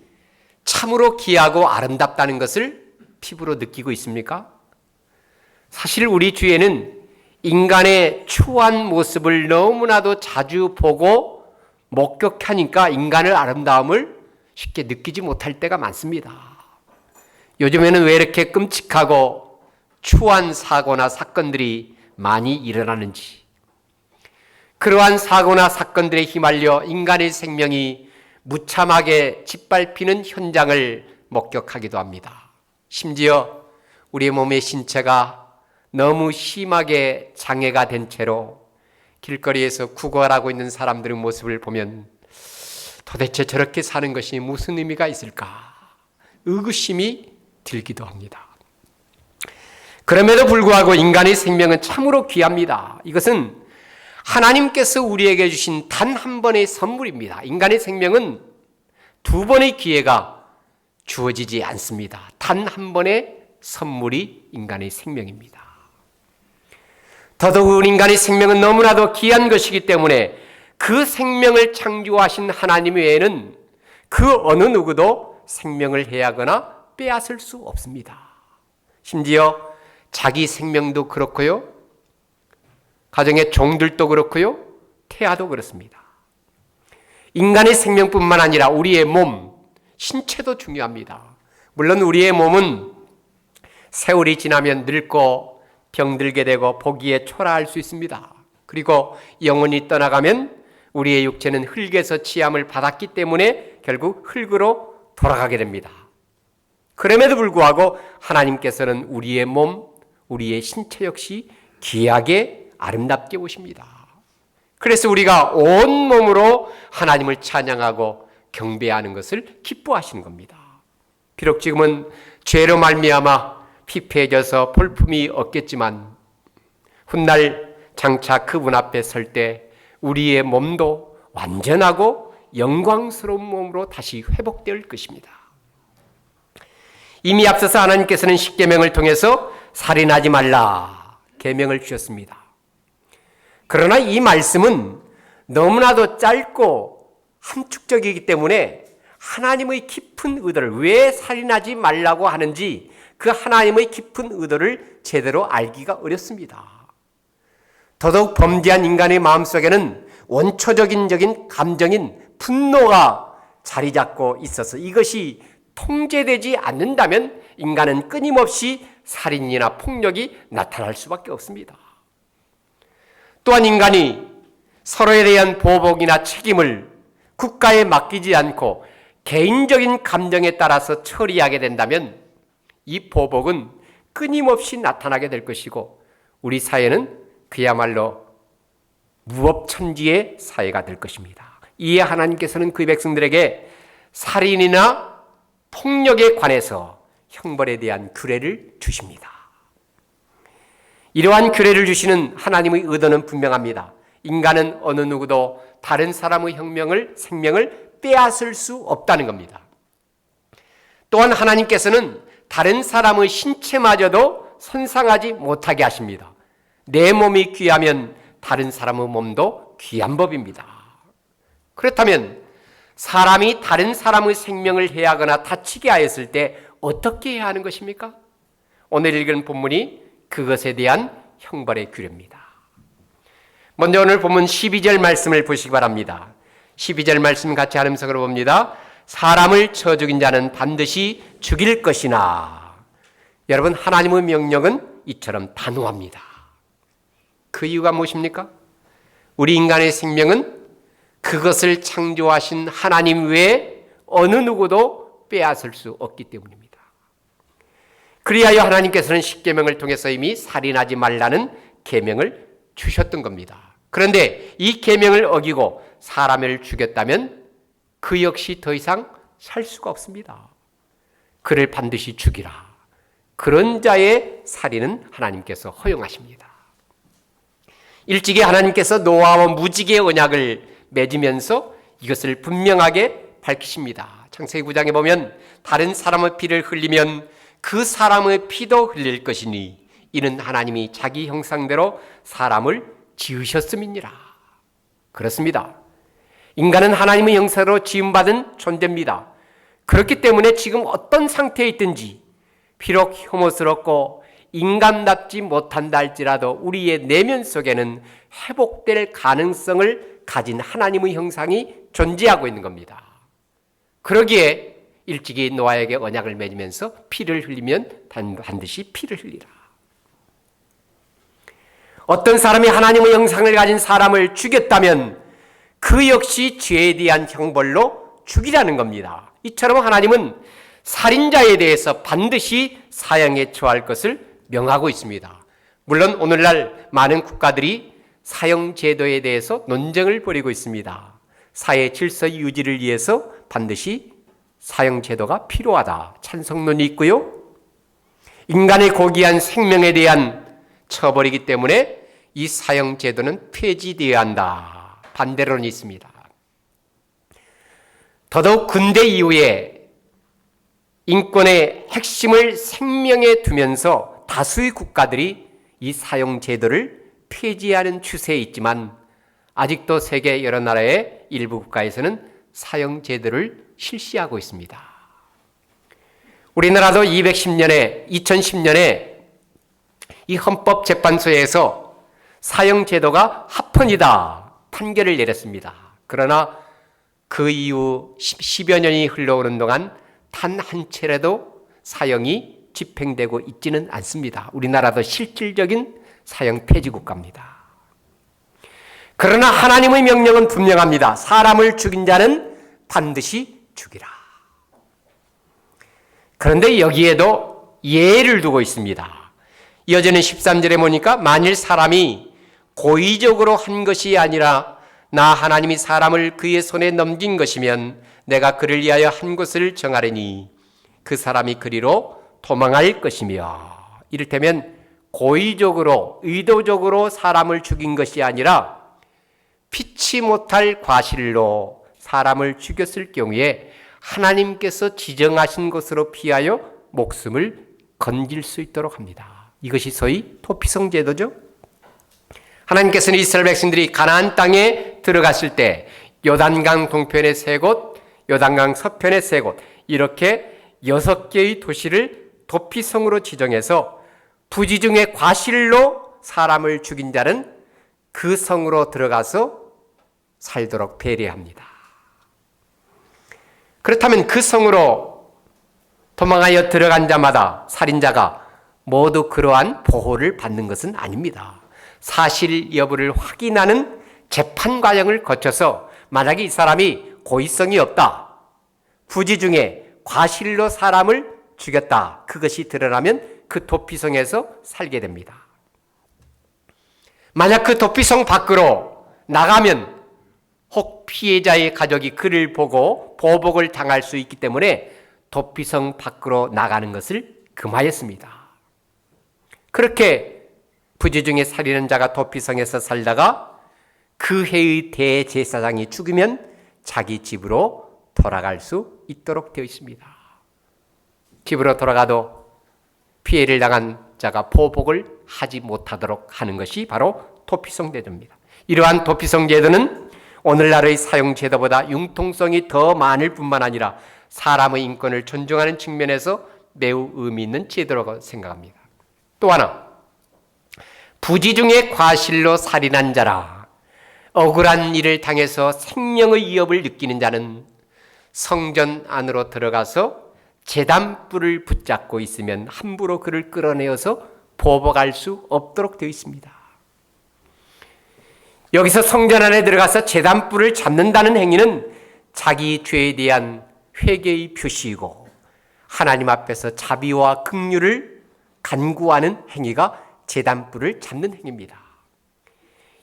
참으로 귀하고 아름답다는 것을 피부로 느끼고 있습니까? 사실 우리 주위에는 인간의 추한 모습을 너무나도 자주 보고 목격하니까 인간의 아름다움을 쉽게 느끼지 못할 때가 많습니다. 요즘에는 왜 이렇게 끔찍하고 추한 사고나 사건들이 많이 일어나는지, 그러한 사고나 사건들에 휘말려 인간의 생명이 무참하게 짓밟히는 현장을 목격하기도 합니다. 심지어 우리의 몸의 신체가 너무 심하게 장애가 된 채로 길거리에서 구걸하고 있는 사람들의 모습을 보면 도대체 저렇게 사는 것이 무슨 의미가 있을까? 의구심이 들기도 합니다. 그럼에도 불구하고 인간의 생명은 참으로 귀합니다. 이것은 하나님께서 우리에게 주신 단 한 번의 선물입니다. 인간의 생명은 두 번의 기회가 주어지지 않습니다. 단 한 번의 선물이 인간의 생명입니다. 더더욱 인간의 생명은 너무나도 귀한 것이기 때문에 그 생명을 창조하신 하나님 외에는 그 어느 누구도 생명을 해하거나 빼앗을 수 없습니다. 심지어 자기 생명도 그렇고요, 가정의 종들도 그렇고요, 태아도 그렇습니다. 인간의 생명뿐만 아니라 우리의 몸, 신체도 중요합니다. 물론 우리의 몸은 세월이 지나면 늙고 병들게 되고 보기에 초라할 수 있습니다. 그리고 영혼이 떠나가면 우리의 육체는 흙에서 취함을 받았기 때문에 결국 흙으로 돌아가게 됩니다. 그럼에도 불구하고 하나님께서는 우리의 몸, 우리의 신체 역시 귀하게 아름답게 보십니다. 그래서 우리가 온 몸으로 하나님을 찬양하고 경배하는 것을 기뻐하시는 겁니다. 비록 지금은 죄로 말미암아 피폐해져서 볼품이 없겠지만 훗날 장차 그분 앞에 설 때 우리의 몸도 완전하고 영광스러운 몸으로 다시 회복될 것입니다. 이미 앞서서 하나님께서는 십계명을 통해서 살인하지 말라 계명을 주셨습니다. 그러나 이 말씀은 너무나도 짧고 함축적이기 때문에 하나님의 깊은 의도를, 왜 살인하지 말라고 하는지 그 하나님의 깊은 의도를 제대로 알기가 어렵습니다. 더더욱 범죄한 인간의 마음속에는 원초적인 감정인 분노가 자리 잡고 있어서 이것이 통제되지 않는다면 인간은 끊임없이 살인이나 폭력이 나타날 수밖에 없습니다. 또한 인간이 서로에 대한 보복이나 책임을 국가에 맡기지 않고 개인적인 감정에 따라서 처리하게 된다면 이 보복은 끊임없이 나타나게 될 것이고 우리 사회는 그야말로 무법천지의 사회가 될 것입니다. 이에 하나님께서는 그의 백성들에게 살인이나 폭력에 관해서 형벌에 대한 규례를 주십니다. 이러한 규례를 주시는 하나님의 의도는 분명합니다. 인간은 어느 누구도 다른 사람의 생명을 빼앗을 수 없다는 겁니다. 또한 하나님께서는 다른 사람의 신체마저도 손상하지 못하게 하십니다. 내 몸이 귀하면 다른 사람의 몸도 귀한 법입니다. 그렇다면 사람이 다른 사람의 생명을 해하거나 다치게 하였을 때 어떻게 해야 하는 것입니까? 오늘 읽은 본문이 그것에 대한 형벌의 규례입니다. 먼저 오늘 본문 12절 말씀을 보시기 바랍니다. 12절 말씀 같이 한 음성으로 봅니다. 사람을 쳐 죽인 자는 반드시 죽일 것이나. 여러분, 하나님의 명령은 이처럼 단호합니다. 그 이유가 무엇입니까? 우리 인간의 생명은 그것을 창조하신 하나님 외에 어느 누구도 빼앗을 수 없기 때문입니다. 그리하여 하나님께서는 십계명을 통해서 이미 살인하지 말라는 계명을 주셨던 겁니다. 그런데 이 계명을 어기고 사람을 죽였다면 그 역시 더 이상 살 수가 없습니다. 그를 반드시 죽이라. 그런 자의 살인은 하나님께서 허용하십니다. 일찍이 하나님께서 노아와 무지개의 언약을 맺으면서 이것을 분명하게 밝히십니다. 창세기 9장에 보면 다른 사람의 피를 흘리면 그 사람의 피도 흘릴 것이니 이는 하나님이 자기 형상대로 사람을 지으셨음이니라. 그렇습니다. 인간은 하나님의 형상으로 지음받은 존재입니다. 그렇기 때문에 지금 어떤 상태에 있든지 비록 혐오스럽고 인간답지 못한다 할지라도 우리의 내면 속에는 회복될 가능성을 가진 하나님의 형상이 존재하고 있는 겁니다. 그러기에 일찍이 노아에게 언약을 맺으면서 피를 흘리면 반드시 피를 흘리라. 어떤 사람이 하나님의 형상을 가진 사람을 죽였다면 그 역시 죄에 대한 형벌로 죽이라는 겁니다. 이처럼 하나님은 살인자에 대해서 반드시 사형에 처할 것을 명하고 있습니다. 물론 오늘날 많은 국가들이 사형 제도에 대해서 논쟁을 벌이고 있습니다. 사회 질서 유지를 위해서 반드시 사형 제도가 필요하다. 찬성론이 있고요. 인간의 고귀한 생명에 대한 처벌이기 때문에 이 사형 제도는 폐지되어야 한다. 반대론이 있습니다. 더더욱 근대 이후에 인권의 핵심을 생명에 두면서 다수의 국가들이 이 사형 제도를 폐지하는 추세에 있지만 아직도 세계 여러 나라의 일부 국가에서는 사형 제도를 실시하고 있습니다. 우리나라도 2010년에 이 헌법재판소에서 사형 제도가 합헌이다 판결을 내렸습니다. 그러나 그 이후 10여 년이 흘러오는 동안 단 한 차례도 사형이 집행되고 있지는 않습니다. 우리나라도 실질적인 사형 폐지 국가입니다. 그러나 하나님의 명령은 분명합니다. 사람을 죽인 자는 반드시 죽이라. 그런데 여기에도 예를 두고 있습니다. 이어지는 13절에 보니까 만일 사람이 고의적으로 한 것이 아니라 나 하나님이 사람을 그의 손에 넘긴 것이면 내가 그를 위하여 한 곳을 정하리니 그 사람이 그리로 도망할 것이며, 이를테면 고의적으로 의도적으로 사람을 죽인 것이 아니라 피치 못할 과실로 사람을 죽였을 경우에 하나님께서 지정하신 것으로 피하여 목숨을 건질 수 있도록 합니다. 이것이 소위 토피성 제도죠. 하나님께서는 이스라엘 백성들이 가나안 땅에 들어갔을 때 요단강 동편의 3곳, 요단강 서편의 3곳, 이렇게 6개의 도시를 도피성으로 지정해서 부지 중에 과실로 사람을 죽인 자는 그 성으로 들어가서 살도록 배려합니다. 그렇다면 그 성으로 도망하여 들어간 자마다 살인자가 모두 그러한 보호를 받는 것은 아닙니다. 사실 여부를 확인하는 재판 과정을 거쳐서 만약에 이 사람이 고의성이 없다, 부지 중에 과실로 사람을 죽였다, 그것이 드러나면 그 도피성에서 살게 됩니다. 만약 그 도피성 밖으로 나가면 혹 피해자의 가족이 그를 보고 보복을 당할 수 있기 때문에 도피성 밖으로 나가는 것을 금하였습니다. 그렇게 부지 중에 살인한 자가 도피성에서 살다가 그 해의 대제사장이 죽으면 자기 집으로 돌아갈 수 있도록 되어 있습니다. 집으로 돌아가도 피해를 당한 자가 보복을 하지 못하도록 하는 것이 바로 도피성 제도입니다. 이러한 도피성 제도는 오늘날의 사형 제도보다 융통성이 더 많을 뿐만 아니라 사람의 인권을 존중하는 측면에서 매우 의미 있는 제도라고 생각합니다. 또 하나, 부지 중에 과실로 살인한 자라 억울한 일을 당해서 생명의 위협을 느끼는 자는 성전 안으로 들어가서 제단불을 붙잡고 있으면 함부로 그를 끌어내어서 보복할 수 없도록 되어 있습니다. 여기서 성전 안에 들어가서 제단불을 잡는다는 행위는 자기 죄에 대한 회개의 표시이고 하나님 앞에서 자비와 긍휼을 간구하는 행위가 제단불을 잡는 행위입니다.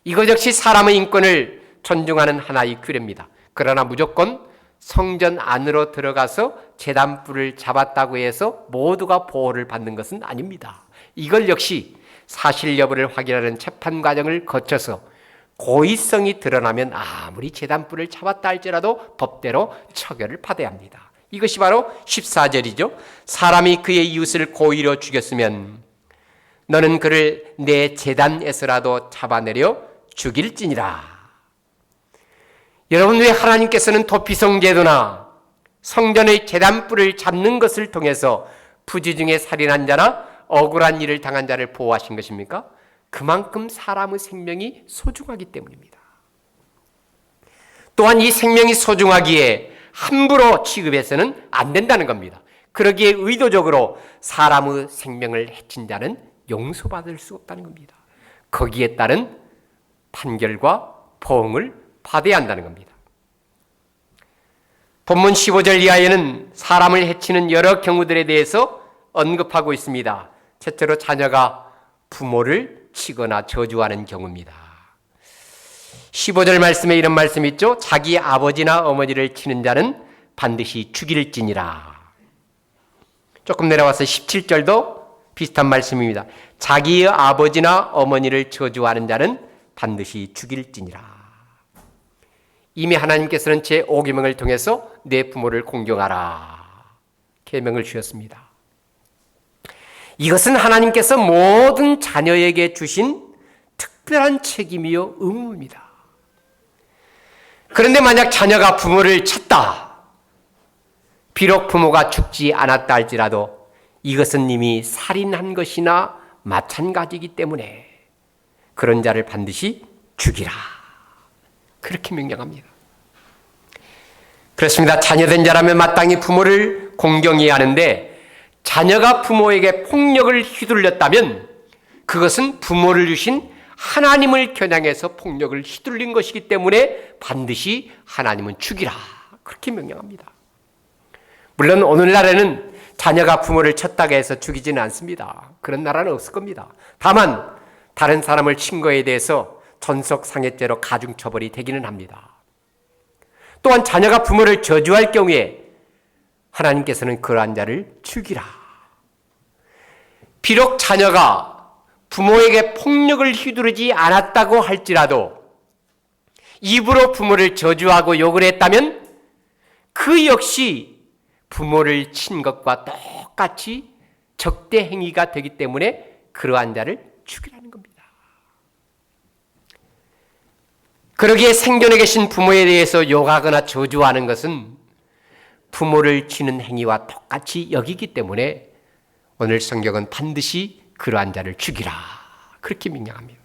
이것 역시 사람의 인권을 존중하는 하나의 규례입니다. 그러나 무조건 성전 안으로 들어가서 제단불을 잡았다고 해서 모두가 보호를 받는 것은 아닙니다. 이걸 역시 사실 여부를 확인하는 재판 과정을 거쳐서 고의성이 드러나면 아무리 제단불을 잡았다 할지라도 법대로 처벌을 받아야 합니다. 이것이 바로 14절이죠. 사람이 그의 이웃을 고의로 죽였으면 너는 그를 내 제단에서라도 잡아내려 죽일지니라. 여러분, 왜 하나님께서는 도피성제도나 성전의 제단불을 잡는 것을 통해서 부지 중에 살인한 자나 억울한 일을 당한 자를 보호하신 것입니까? 그만큼 사람의 생명이 소중하기 때문입니다. 또한 이 생명이 소중하기에 함부로 취급해서는 안 된다는 겁니다. 그러기에 의도적으로 사람의 생명을 해친 자는 용서받을 수 없다는 겁니다. 거기에 따른 판결과 보응을 받아야 한다는 겁니다. 본문 15절 이하에는 사람을 해치는 여러 경우들에 대해서 언급하고 있습니다. 첫째로 자녀가 부모를 치거나 저주하는 경우입니다. 15절 말씀에 이런 말씀이 있죠. 자기 아버지나 어머니를 치는 자는 반드시 죽일지니라. 조금 내려와서 17절도 비슷한 말씀입니다. 자기의 아버지나 어머니를 저주하는 자는 반드시 죽일지니라. 이미 하나님께서는 제5계명을 통해서 내 부모를 공경하라 계명을 주셨습니다. 이것은 하나님께서 모든 자녀에게 주신 특별한 책임이요 의무입니다. 그런데 만약 자녀가 부모를 쳤다, 비록 부모가 죽지 않았다 할지라도 이것은 이미 살인한 것이나 마찬가지이기 때문에 그런 자를 반드시 죽이라, 그렇게 명령합니다. 그렇습니다. 자녀된 자라면 마땅히 부모를 공경해야 하는데 자녀가 부모에게 폭력을 휘둘렸다면 그것은 부모를 주신 하나님을 겨냥해서 폭력을 휘둘린 것이기 때문에 반드시 하나님은 죽이라, 그렇게 명령합니다. 물론 오늘날에는 자녀가 부모를 쳤다고 해서 죽이지는 않습니다. 그런 나라는 없을 겁니다. 다만 다른 사람을 친 거에 대해서 전속상해죄로 가중처벌이 되기는 합니다. 또한 자녀가 부모를 저주할 경우에 하나님께서는 그러한 자를 죽이라. 비록 자녀가 부모에게 폭력을 휘두르지 않았다고 할지라도 입으로 부모를 저주하고 욕을 했다면 그 역시 부모를 친 것과 똑같이 적대 행위가 되기 때문에 그러한 자를 죽이라는 겁니다. 그러기에 생전에 계신 부모에 대해서 욕하거나 저주하는 것은 부모를 치는 행위와 똑같이 여기기 때문에 오늘 성경은 반드시 그러한 자를 죽이라, 그렇게 명령합니다.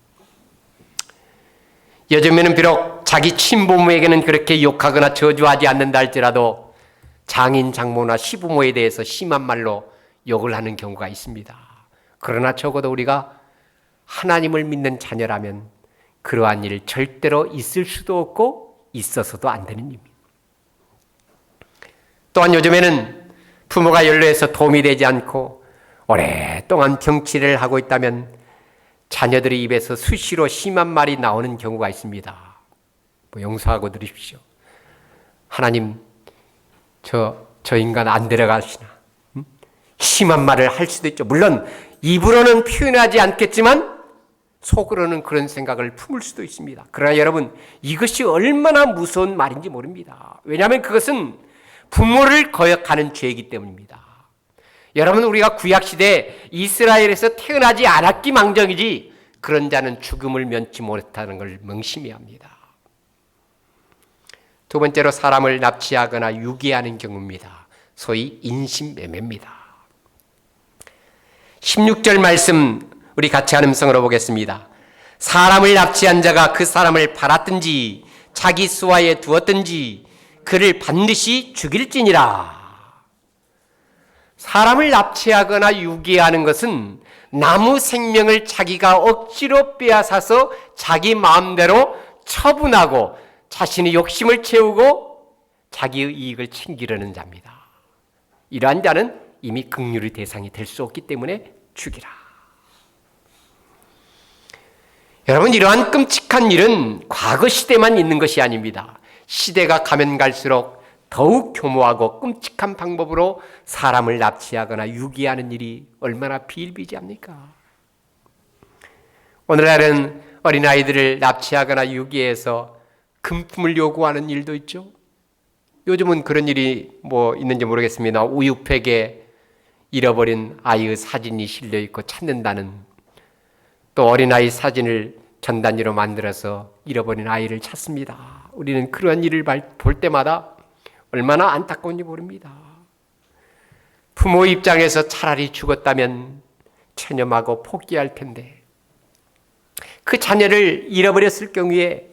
요즘에는 비록 자기 친부모에게는 그렇게 욕하거나 저주하지 않는다 할지라도 장인, 장모나 시부모에 대해서 심한 말로 욕을 하는 경우가 있습니다. 그러나 적어도 우리가 하나님을 믿는 자녀라면 그러한 일 절대로 있을 수도 없고 있어서도 안 되는 일입니다. 또한 요즘에는 부모가 연로해서 도움이 되지 않고 오랫동안 병치레를 하고 있다면 자녀들의 입에서 수시로 심한 말이 나오는 경우가 있습니다. 용서하고 들으십시오. 하나님, 저 인간 안 데려가시나? 심한 말을 할 수도 있죠. 물론 입으로는 표현하지 않겠지만 속으로는 그런 생각을 품을 수도 있습니다. 그러나 여러분, 이것이 얼마나 무서운 말인지 모릅니다. 왜냐하면 그것은 부모를 거역하는 죄이기 때문입니다. 여러분, 우리가 구약시대 이스라엘에서 태어나지 않았기 망정이지 그런 자는 죽음을 면치 못하는 걸 명심해야 합니다. 두 번째로 사람을 납치하거나 유기하는 경우입니다. 소위 인신매매입니다. 16절 말씀 우리 같이 한 음성으로 보겠습니다. 사람을 납치한 자가 그 사람을 팔았든지 자기 수하에 두었든지 그를 반드시 죽일지니라. 사람을 납치하거나 유기하는 것은 나무 생명을 자기가 억지로 빼앗아서 자기 마음대로 처분하고 자신의 욕심을 채우고 자기의 이익을 챙기려는 자입니다. 이러한 자는 이미 긍휼의 대상이 될 수 없기 때문에 죽이라. 여러분, 이러한 끔찍한 일은 과거 시대만 있는 것이 아닙니다. 시대가 가면 갈수록 더욱 교모하고 끔찍한 방법으로 사람을 납치하거나 유기하는 일이 얼마나 비일비재합니까? 오늘날은 어린아이들을 납치하거나 유기해서 금품을 요구하는 일도 있죠. 요즘은 그런 일이 있는지 모르겠습니다. 우유팩에 잃어버린 아이의 사진이 실려 있고 찾는다는, 또 어린아이 사진을 전단지로 만들어서 잃어버린 아이를 찾습니다. 우리는 그런 일을 볼 때마다 얼마나 안타까운지 모릅니다. 부모 입장에서 차라리 죽었다면 체념하고 포기할 텐데, 그 자녀를 잃어버렸을 경우에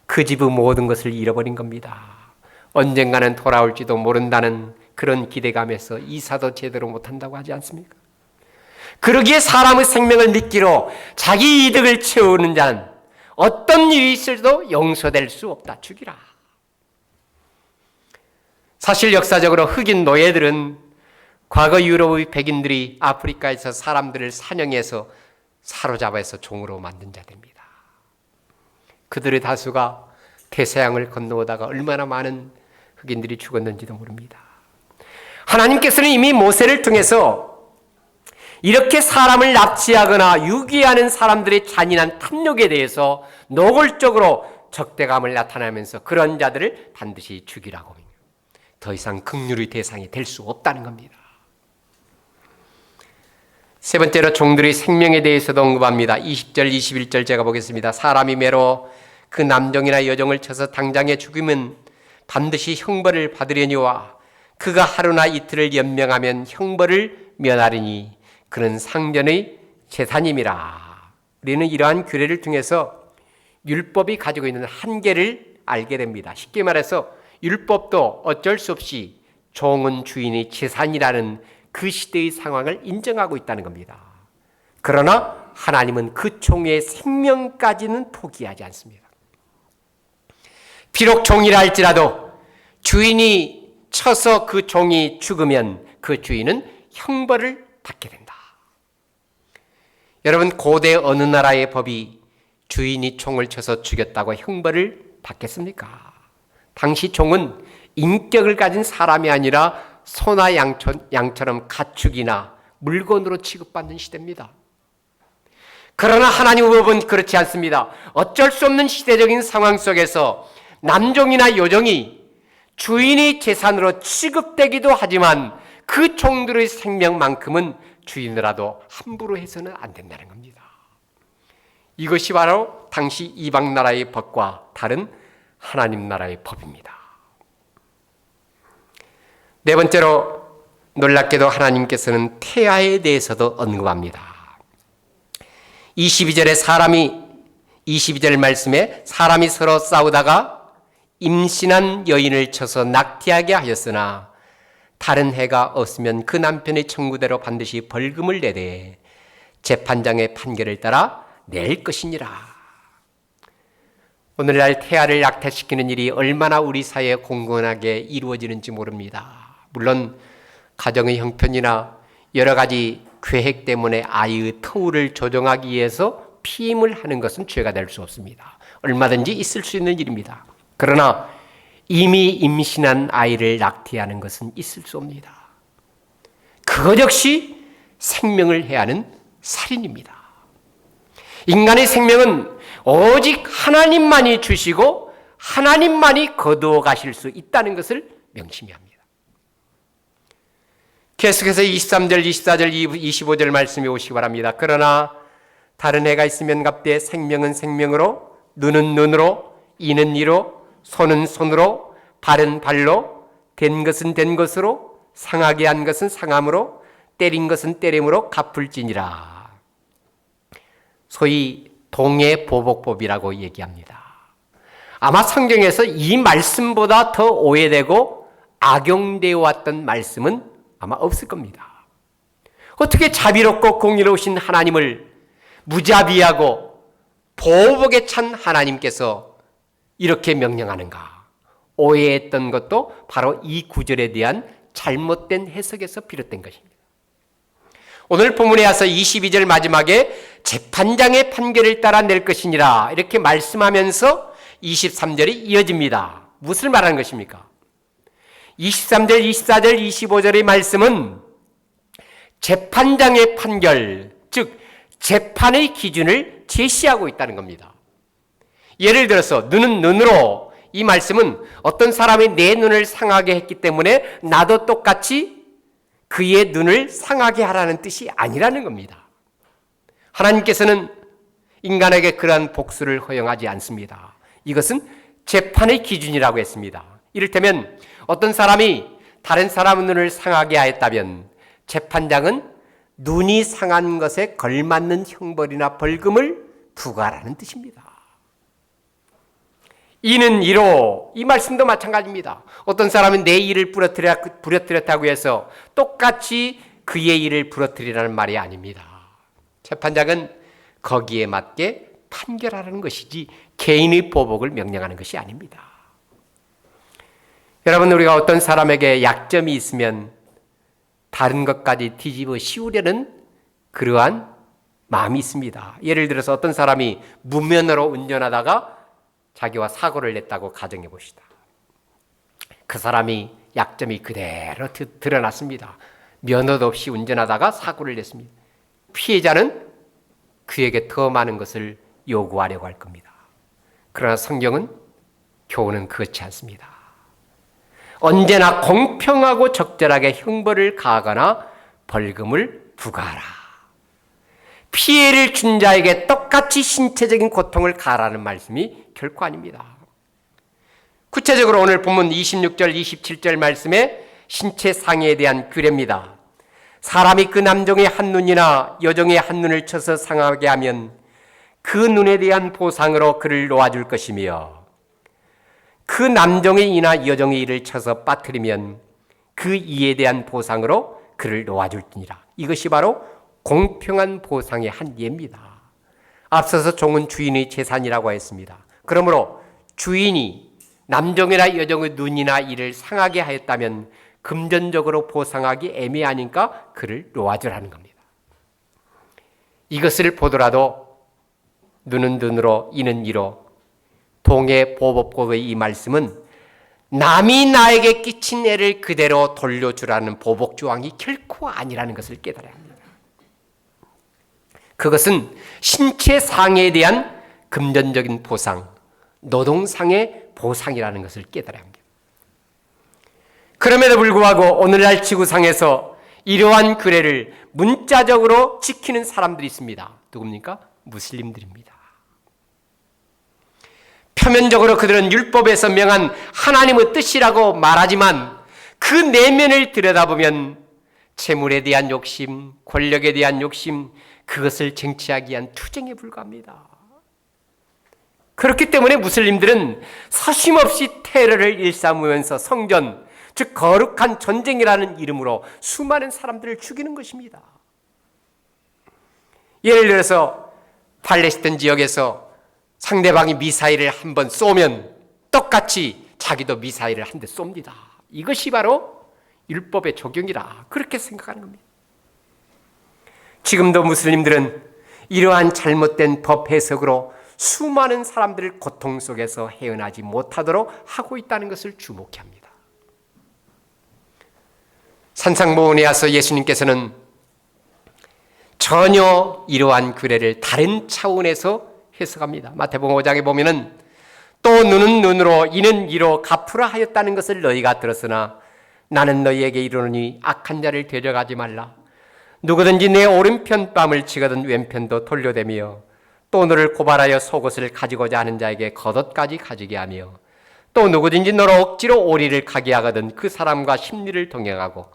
그 집의 모든 것을 잃어버린 겁니다. 언젠가는 돌아올지도 모른다는 그런 기대감에서 이사도 제대로 못한다고 하지 않습니까? 그러기에 사람의 생명을 미끼로 자기 이득을 채우는 자는 어떤 일이 있어도 용서될 수 없다. 죽이라. 사실 역사적으로 흑인 노예들은 과거 유럽의 백인들이 아프리카에서 사람들을 사냥해서 사로잡아서 종으로 만든 자들입니다. 그들의 다수가 대서양을 건너오다가 얼마나 많은 흑인들이 죽었는지도 모릅니다. 하나님께서는 이미 모세를 통해서 이렇게 사람을 납치하거나 유기하는 사람들의 잔인한 탐욕에 대해서 노골적으로 적대감을 나타내면서 그런 자들을 반드시 죽이라고 합니다. 더 이상 긍휼의 대상이 될 수 없다는 겁니다. 세 번째로 종들의 생명에 대해서도 언급합니다. 20절, 21절 제가 보겠습니다. 사람이 매로 그 남종이나 여종을 쳐서 당장에 죽이면 반드시 형벌을 받으려니와 그가 하루나 이틀을 연명하면 형벌을 면하리니 그는 상전의 재산임이라. 우리는 이러한 규례를 통해서 율법이 가지고 있는 한계를 알게 됩니다. 쉽게 말해서 율법도 어쩔 수 없이 종은 주인의 재산이라는 그 시대의 상황을 인정하고 있다는 겁니다. 그러나 하나님은 그 종의 생명까지는 포기하지 않습니다. 비록 종이라 할지라도 주인이 쳐서 그 종이 죽으면 그 주인은 형벌을 받게 된다. 여러분, 고대 어느 나라의 법이 주인이 총을 쳐서 죽였다고 형벌을 받겠습니까? 당시 종은 인격을 가진 사람이 아니라 소나 양처럼 가축이나 물건으로 취급받는 시대입니다. 그러나 하나님의 법은 그렇지 않습니다. 어쩔 수 없는 시대적인 상황 속에서 남종이나 여종이 주인의 재산으로 취급되기도 하지만 그 종들의 생명만큼은 주인이라도 함부로 해서는 안 된다는 겁니다. 이것이 바로 당시 이방 나라의 법과 다른 하나님 나라의 법입니다. 네 번째로 놀랍게도 하나님께서는 태아에 대해서도 언급합니다. 22절 말씀에 사람이 서로 싸우다가 임신한 여인을 쳐서 낙태하게 하였으나 다른 해가 없으면 그 남편의 청구대로 반드시 벌금을 내되 재판장의 판결을 따라 낼 것이니라. 오늘날 태아를 낙태시키는 일이 얼마나 우리 사회에 공공하게 이루어지는지 모릅니다. 물론 가정의 형편이나 여러 가지 계획 때문에 아이의 터울을 조정하기 위해서 피임을 하는 것은 죄가 될 수 없습니다. 얼마든지 있을 수 있는 일입니다. 그러나 이미 임신한 아이를 낙태하는 것은 있을 수 없습니다. 그것 역시 생명을 해하는 살인입니다. 인간의 생명은 오직 하나님만이 주시고 하나님만이 거두어 가실 수 있다는 것을 명심해야 합니다. 계속해서 23절, 24절, 25절 말씀해 오시기 바랍니다. 그러나 다른 해가 있으면 갑되 생명은 생명으로, 눈은 눈으로, 이는 이로, 손은 손으로, 발은 발로, 된 것은 된 것으로, 상하게 한 것은 상함으로, 때린 것은 때림으로 갚을지니라. 소위 동해보복법이라고 얘기합니다. 아마 성경에서 이 말씀보다 더 오해되고 악용되어 왔던 말씀은 아마 없을 겁니다. 어떻게 자비롭고 공의로우신 하나님을 무자비하고 보복에 찬 하나님께서 이렇게 명령하는가? 오해했던 것도 바로 이 구절에 대한 잘못된 해석에서 비롯된 것입니다. 오늘 본문에 와서 22절 마지막에 재판장의 판결을 따라 낼 것이니라 이렇게 말씀하면서 23절이 이어집니다. 무엇을 말하는 것입니까? 23절, 24절, 25절의 말씀은 재판장의 판결, 즉 재판의 기준을 제시하고 있다는 겁니다. 예를 들어서 눈은 눈으로, 이 말씀은 어떤 사람이 내 눈을 상하게 했기 때문에 나도 똑같이 그의 눈을 상하게 하라는 뜻이 아니라는 겁니다. 하나님께서는 인간에게 그러한 복수를 허용하지 않습니다. 이것은 재판의 기준이라고 했습니다. 이를테면 어떤 사람이 다른 사람의 눈을 상하게 하였다면 재판장은 눈이 상한 것에 걸맞는 형벌이나 벌금을 부과하라는 뜻입니다. 이는 이로, 이 말씀도 마찬가지입니다. 어떤 사람은 내 일을 부러뜨렸다고 해서 똑같이 그의 일을 부러뜨리라는 말이 아닙니다. 재판장은 거기에 맞게 판결하라는 것이지 개인의 보복을 명령하는 것이 아닙니다. 여러분, 우리가 어떤 사람에게 약점이 있으면 다른 것까지 뒤집어 씌우려는 그러한 마음이 있습니다. 예를 들어서 어떤 사람이 무면허로 운전하다가 자기와 사고를 냈다고 가정해 봅시다. 그 사람이 약점이 그대로 드러났습니다. 면허도 없이 운전하다가 사고를 냈습니다. 피해자는 그에게 더 많은 것을 요구하려고 할 겁니다. 그러나 성경은, 교훈은 그렇지 않습니다. 언제나 공평하고 적절하게 형벌을 가하거나 벌금을 부과하라. 피해를 준 자에게 똑같이 신체적인 고통을 가하라는 말씀이 결코 아닙니다. 구체적으로 오늘 본문 26절, 27절 말씀에 신체 상해에 대한 규례입니다. 사람이 그 남종의 한 눈이나 여종의 한 눈을 쳐서 상하게 하면 그 눈에 대한 보상으로 그를 놓아줄 것이며, 그 남종의 이나 여종의 이를 쳐서 빠뜨리면 그 이에 대한 보상으로 그를 놓아줄지니라. 이것이 바로 공평한 보상의 한 예입니다. 앞서서 종은 주인의 재산이라고 했습니다. 그러므로 주인이 남종이나 여종의 눈이나 이를 상하게 하였다면 금전적으로 보상하기 애매하니까 그를 놓아주라는 겁니다. 이것을 보더라도 눈은 눈으로, 이는 이로, 동해 보복법의 이 말씀은 남이 나에게 끼친 애를 그대로 돌려주라는 보복조항이 결코 아니라는 것을 깨달아야 합니다. 그것은 신체 상해에 대한 금전적인 보상, 노동상의 보상이라는 것을 깨달아야 합니다. 그럼에도 불구하고 오늘날 지구상에서 이러한 규례를 문자적으로 지키는 사람들이 있습니다. 누굽니까? 무슬림들입니다. 표면적으로 그들은 율법에서 명한 하나님의 뜻이라고 말하지만 그 내면을 들여다보면 재물에 대한 욕심, 권력에 대한 욕심, 그것을 쟁취하기 위한 투쟁에 불과합니다. 그렇기 때문에 무슬림들은 서심없이 테러를 일삼으면서 성전, 즉 거룩한 전쟁이라는 이름으로 수많은 사람들을 죽이는 것입니다. 예를 들어서 팔레스타인 지역에서 상대방이 미사일을 한 번 쏘면 똑같이 자기도 미사일을 한 대 쏩니다. 이것이 바로 율법의 적용이라 그렇게 생각하는 겁니다. 지금도 무슬림들은 이러한 잘못된 법 해석으로 수많은 사람들을 고통 속에서 헤어나지 못하도록 하고 있다는 것을 주목해야 합니다. 산상보훈에 와서 예수님께서는 전혀 이러한 규례를 다른 차원에서 해석합니다. 마태복음 5장에 보면은 또 눈은 눈으로, 이는 이로 갚으라 하였다는 것을 너희가 들었으나 나는 너희에게 이르노니 악한 자를 데려가지 말라. 누구든지 내 오른편 뺨을 치거든 왼편도 돌려대며 또 너를 고발하여 속옷을 가지고자 하는 자에게 겉옷까지 가지게 하며 또 누구든지 너로 억지로 오리를 가게 하거든 그 사람과 심리를 동행하고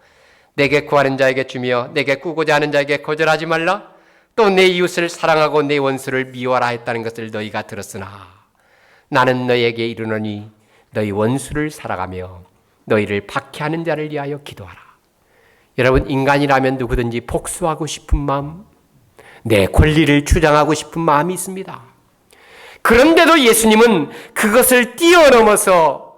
내게 구하는 자에게 주며 내게 꾸고자 하는 자에게 거절하지 말라. 또 내 이웃을 사랑하고 내 원수를 미워하라 했다는 것을 너희가 들었으나 나는 너희에게 이르노니 너희 원수를 사랑하며 너희를 박해하는 자를 위하여 기도하라. 여러분, 인간이라면 누구든지 복수하고 싶은 마음, 내 권리를 주장하고 싶은 마음이 있습니다. 그런데도 예수님은 그것을 뛰어넘어서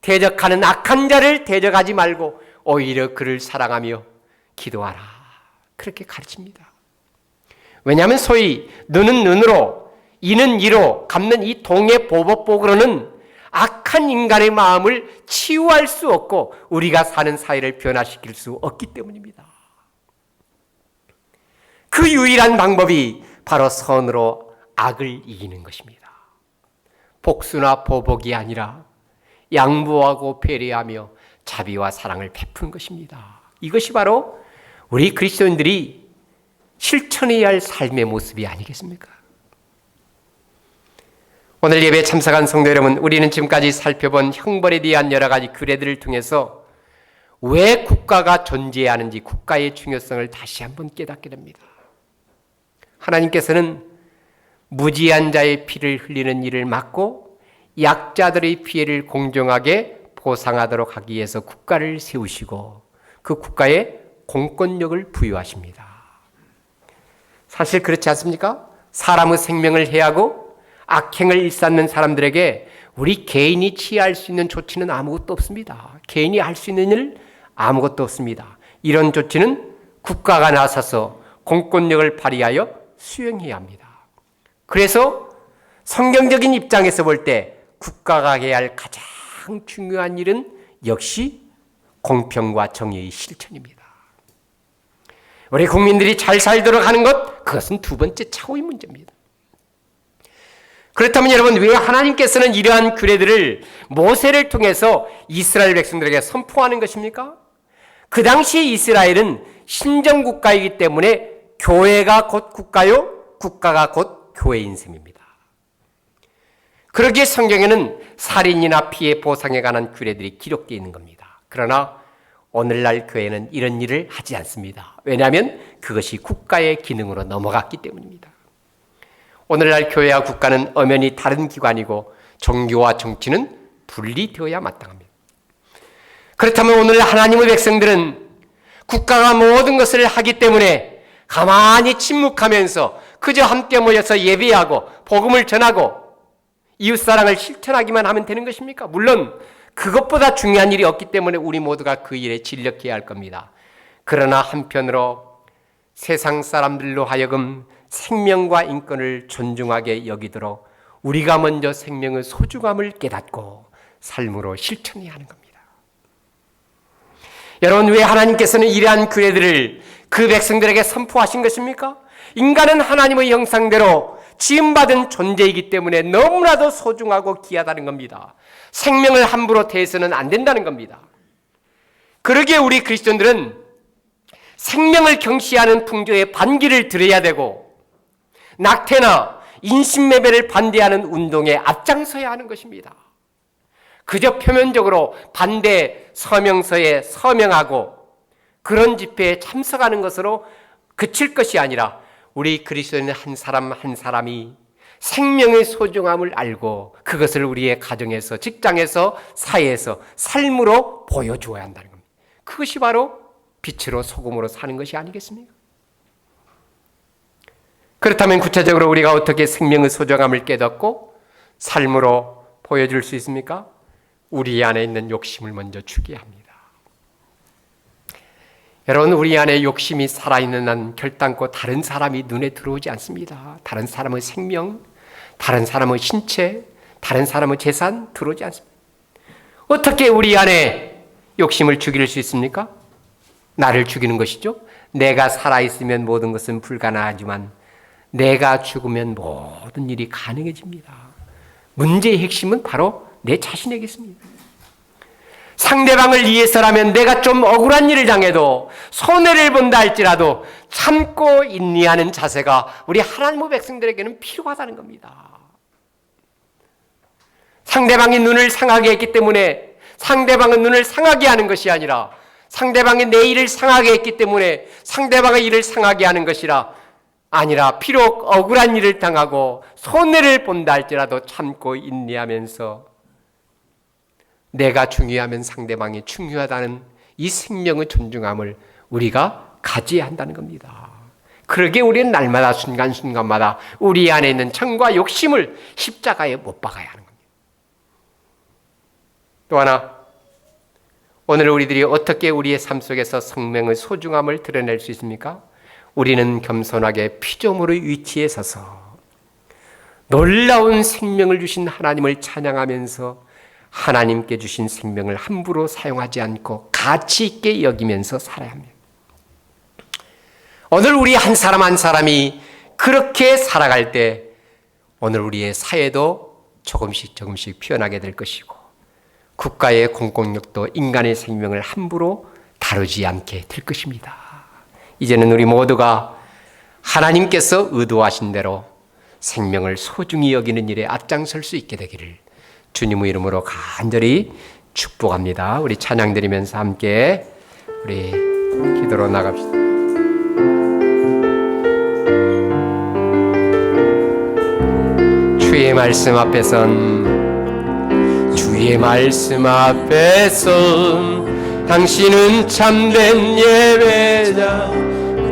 대적하는 악한 자를 대적하지 말고 오히려 그를 사랑하며 기도하라, 그렇게 가르칩니다. 왜냐하면 소위 눈은 눈으로 이는 이로 갚는 이 동해 보복복으로는 악한 인간의 마음을 치유할 수 없고 우리가 사는 사회를 변화시킬 수 없기 때문입니다. 그 유일한 방법이 바로 선으로 악을 이기는 것입니다. 복수나 보복이 아니라 양보하고 배려하며 자비와 사랑을 베푸는 것입니다. 이것이 바로 우리 그리스도인들이 실천해야 할 삶의 모습이 아니겠습니까? 오늘 예배에 참석한 성도 여러분, 우리는 지금까지 살펴본 형벌에 대한 여러 가지 규례들을 통해서 왜 국가가 존재해야 하는지, 국가의 중요성을 다시 한번 깨닫게 됩니다. 하나님께서는 무지한 자의 피를 흘리는 일을 막고 약자들의 피해를 공정하게 보상하도록 하기 위해서 국가를 세우시고 그 국가에 공권력을 부여하십니다. 사실 그렇지 않습니까? 사람의 생명을 해하고 악행을 일삼는 사람들에게 우리 개인이 취할 수 있는 조치는 아무것도 없습니다. 개인이 할 수 있는 일 아무것도 없습니다. 이런 조치는 국가가 나서서 공권력을 발휘하여 수행해야 합니다. 그래서 성경적인 입장에서 볼 때 국가가 해야 할 가장 중요한 일은 역시 공평과 정의의 실천입니다. 우리 국민들이 잘 살도록 하는 것, 그것은 두 번째 차원의 문제입니다. 그렇다면 여러분, 왜 하나님께서는 이러한 규례들을 모세를 통해서 이스라엘 백성들에게 선포하는 것입니까? 그 당시 이스라엘은 신정국가이기 때문에 교회가 곧 국가요, 국가가 곧 교회인 셈입니다. 그러기에 성경에는 살인이나 피해 보상에 관한 규례들이 기록되어 있는 겁니다. 그러나 오늘날 교회는 이런 일을 하지 않습니다. 왜냐하면 그것이 국가의 기능으로 넘어갔기 때문입니다. 오늘날 교회와 국가는 엄연히 다른 기관이고 종교와 정치는 분리되어야 마땅합니다. 그렇다면 오늘 하나님의 백성들은 국가가 모든 것을 하기 때문에 가만히 침묵하면서 그저 함께 모여서 예배하고 복음을 전하고 이웃사랑을 실천하기만 하면 되는 것입니까? 물론 그것보다 중요한 일이 없기 때문에 우리 모두가 그 일에 진력해야 할 겁니다. 그러나 한편으로 세상 사람들로 하여금 생명과 인권을 존중하게 여기도록 우리가 먼저 생명의 소중함을 깨닫고 삶으로 실천해야 하는 겁니다. 여러분, 왜 하나님께서는 이러한 규례들을 그 백성들에게 선포하신 것입니까? 인간은 하나님의 형상대로 지음받은 존재이기 때문에 너무나도 소중하고 귀하다는 겁니다. 생명을 함부로 대해서는 안 된다는 겁니다. 그러기에 우리 그리스도인들은 생명을 경시하는 풍조의 반기를 들여야 되고 낙태나 인신매매를 반대하는 운동에 앞장서야 하는 것입니다. 그저 표면적으로 반대 서명서에 서명하고 그런 집회에 참석하는 것으로 그칠 것이 아니라 우리 그리스도인 한 사람 한 사람이 생명의 소중함을 알고 그것을 우리의 가정에서, 직장에서, 사회에서 삶으로 보여주어야 한다는 겁니다. 그것이 바로 빛으로 소금으로 사는 것이 아니겠습니까? 그렇다면 구체적으로 우리가 어떻게 생명의 소중함을 깨닫고 삶으로 보여줄 수 있습니까? 우리 안에 있는 욕심을 먼저 죽여야 합니다. 여러분, 우리 안에 욕심이 살아있는 한 결단코 다른 사람이 눈에 들어오지 않습니다. 다른 사람의 생명, 다른 사람의 신체, 다른 사람의 재산 들어오지 않습니다. 어떻게 우리 안에 욕심을 죽일 수 있습니까? 나를 죽이는 것이죠. 내가 살아있으면 모든 것은 불가능하지만 내가 죽으면 모든 일이 가능해집니다. 문제의 핵심은 바로 내 자신에게 있습니다. 상대방을 위해서라면 내가 좀 억울한 일을 당해도 손해를 본다 할지라도 참고 인내하는 자세가 우리 하나님의 백성들에게는 필요하다는 겁니다. 상대방이 눈을 상하게 했기 때문에 상대방은 눈을 상하게 하는 것이 아니라 상대방이 내 일을 상하게 했기 때문에 상대방의 일을 상하게 하는 것이라 아니라 비록 억울한 일을 당하고 손해를 본다 할지라도 참고 인내하면서 내가 중요하면 상대방이 중요하다는 이 생명의 존중함을 우리가 가져야 한다는 겁니다. 그러게 우리는 날마다 순간순간마다 우리 안에 있는 정과 욕심을 십자가에 못 박아야 하는 겁니다. 또 하나, 오늘 우리들이 어떻게 우리의 삶 속에서 생명의 소중함을 드러낼 수 있습니까? 우리는 겸손하게 피조물의 위치에 서서 놀라운 생명을 주신 하나님을 찬양하면서 하나님께 주신 생명을 함부로 사용하지 않고 가치 있게 여기면서 살아야 합니다. 오늘 우리 한 사람 한 사람이 그렇게 살아갈 때 오늘 우리의 사회도 조금씩 피어나게 될 것이고 국가의 공권력도 인간의 생명을 함부로 다루지 않게 될 것입니다. 이제는 우리 모두가 하나님께서 의도하신 대로 생명을 소중히 여기는 일에 앞장설 수 있게 되기를 주님의 이름으로 간절히 축복합니다. 우리 찬양 드리면서 함께 우리 기도로 나갑시다. 주의 말씀 앞에선 당신은 참된 예배자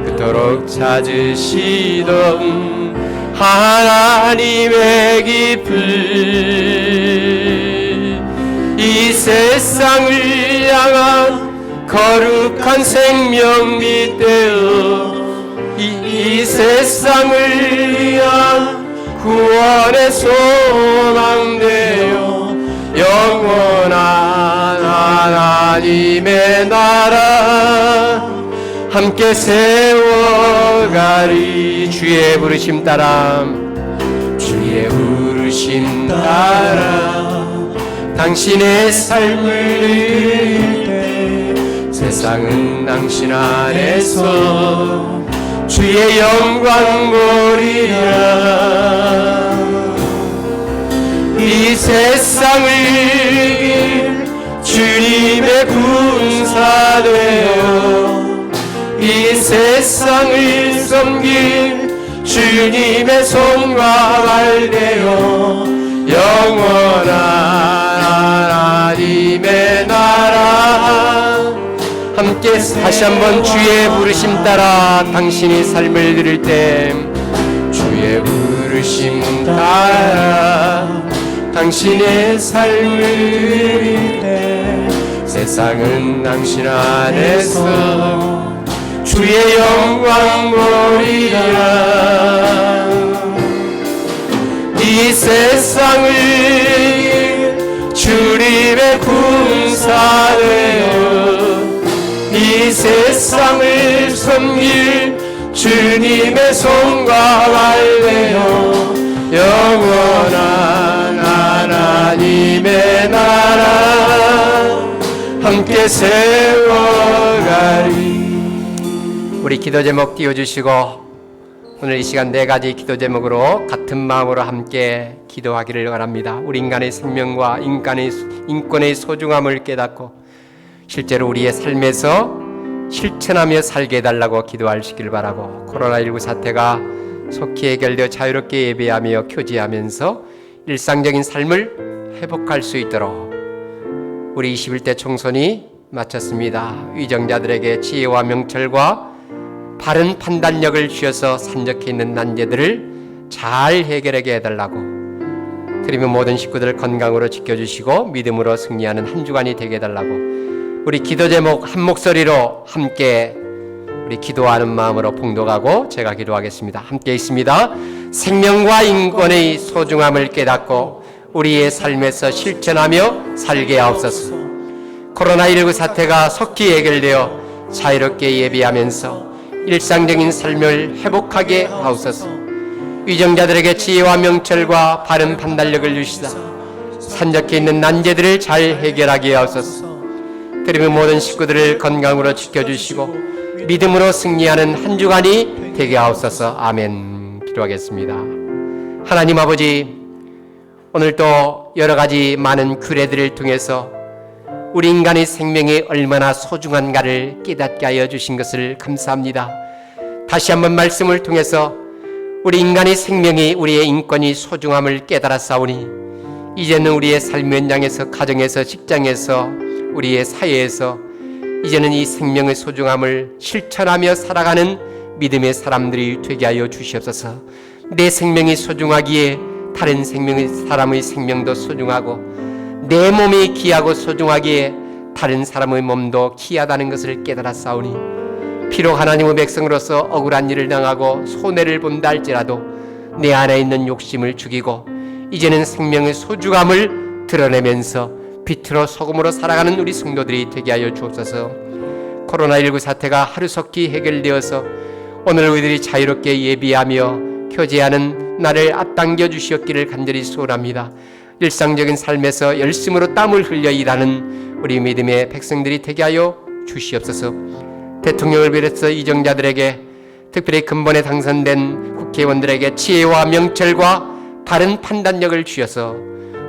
그토록 찾으시던 하나님의 기쁨 이 세상을 향한 거룩한 생명 빛되어 이 세상을 위한 구원의 소망되어 영원한 하나님의 나라 함께 세워가리. 주의 부르심 따라 당신의 삶을 누릴 때 세상은 당신 안에서 주의 영광 보리라. 이 세상을 이길 주님의 군사되어 이 세상을 섬길 주님의 손과 발 되어 영원한 하나님의 나라 함께 다시 한번 주의 부르심 따라 당신이 삶을 드릴 때 주의 부르심 따라 당신의 삶을 드릴 때 세상은 당신 안에서 주의 영광 보리라. 이 세상을 주님의 군사되어 이 세상을 섬길 주님의 손과 발 되어 영원한 하나님의 나라 함께 세워가리. 우리 기도 제목 띄워주시고 오늘 이 시간 4가지 기도 제목으로 같은 마음으로 함께 기도하기를 원합니다. 우리 인간의 생명과 인권의 소중함을 깨닫고 실제로 우리의 삶에서 실천하며 살게 해달라고 기도하시길 바라고 코로나19 사태가 속히 해결되어 자유롭게 예배하며 교제하면서 일상적인 삶을 회복할 수 있도록 우리 21대 총선이 마쳤습니다. 위정자들에게 지혜와 명철과 바른 판단력을 주셔서 산적해 있는 난제들을 잘 해결하게 해달라고 드리면 모든 식구들 건강으로 지켜주시고 믿음으로 승리하는 한 주간이 되게 해달라고 우리 기도 제목 한 목소리로 함께 우리 기도하는 마음으로 봉독하고 제가 기도하겠습니다. 함께 있습니다. 생명과 인권의 소중함을 깨닫고 우리의 삶에서 실천하며 살게 하옵소서. 코로나19 사태가 속히 해결되어 자유롭게 예배하면서 일상적인 삶을 회복하게 하옵소서. 위정자들에게 지혜와 명철과 바른 판단력을 주시사 산적해 있는 난제들을 잘 해결하게 하옵소서. 드리는 모든 식구들을 건강으로 지켜주시고 믿음으로 승리하는 한 주간이 되게 하옵소서. 아멘. 기도하겠습니다. 하나님 아버지, 오늘도 여러 가지 많은 규례들을 통해서 우리 인간의 생명이 얼마나 소중한가를 깨닫게 하여 주신 것을 감사합니다. 다시 한번 말씀을 통해서 우리 인간의 생명이 우리의 인권이 소중함을 깨달았사오니 이제는 우리의 삶 현장에서 가정에서 직장에서 우리의 사회에서 이제는 이 생명의 소중함을 실천하며 살아가는 믿음의 사람들이 되게 하여 주시옵소서. 내 생명이 소중하기에 다른 사람의 생명도 소중하고, 내 몸이 귀하고 소중하기에 다른 사람의 몸도 귀하다는 것을 깨달아 싸우니, 비록 하나님의 백성으로서 억울한 일을 당하고 손해를 본다 할지라도 내 안에 있는 욕심을 죽이고 이제는 생명의 소중함을 드러내면서 빛으로 소금으로 살아가는 우리 성도들이 되게 하여 주옵소서. 코로나19 사태가 하루속히 해결되어서 오늘 우리들이 자유롭게 예비하며 교제하는 날을 앞당겨 주시옵기를 간절히 소원합니다. 일상적인 삶에서 열심으로 땀을 흘려 일하는 우리 믿음의 백성들이 되게 하여 주시옵소서. 대통령을 비롯해서 이정자들에게, 특별히 근본에 당선된 국회의원들에게 지혜와 명철과 바른 판단력을 주셔서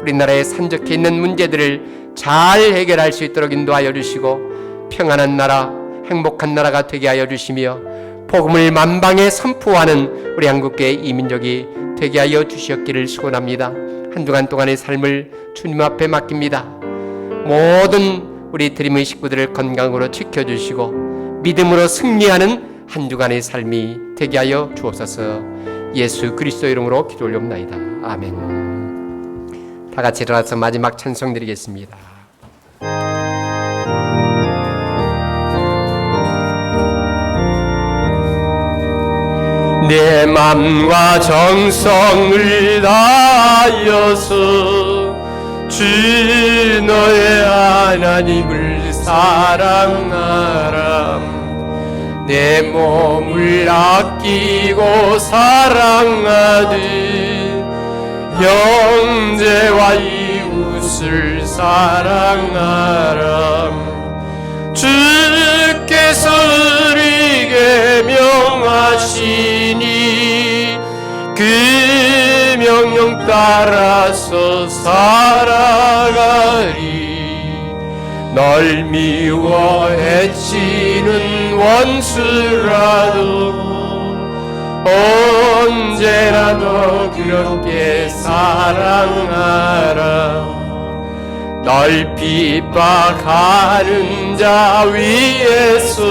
우리나라에 산적해 있는 문제들을 잘 해결할 수 있도록 인도하여 주시고, 평안한 나라, 행복한 나라가 되게 하여 주시며 복음을 만방에 선포하는 우리 한국교회 이민족이 되게 하여 주시옵기를 소원합니다. 한 주간 동안의 삶을 주님 앞에 맡깁니다. 모든 우리 드림의 식구들을 건강으로 지켜주시고 믿음으로 승리하는 한 주간의 삶이 되게 하여 주옵소서. 예수 그리스도 이름으로 기도 올려옵나이다. 아멘. 다 같이 일어나서 마지막 찬송 드리겠습니다. 내 맘과 정성을 다하여서 주 너의 하나님을 사랑하라. 내 몸을 아끼고 사랑하듯 형제와 이웃을 사랑하라. 주께서 우리에게 명하시니 그 명령 따라서 살아가리. 널 미워 해치는 원수라도 언제나 너 그렇게 사랑하라. 널 핍박하는 자 위에서도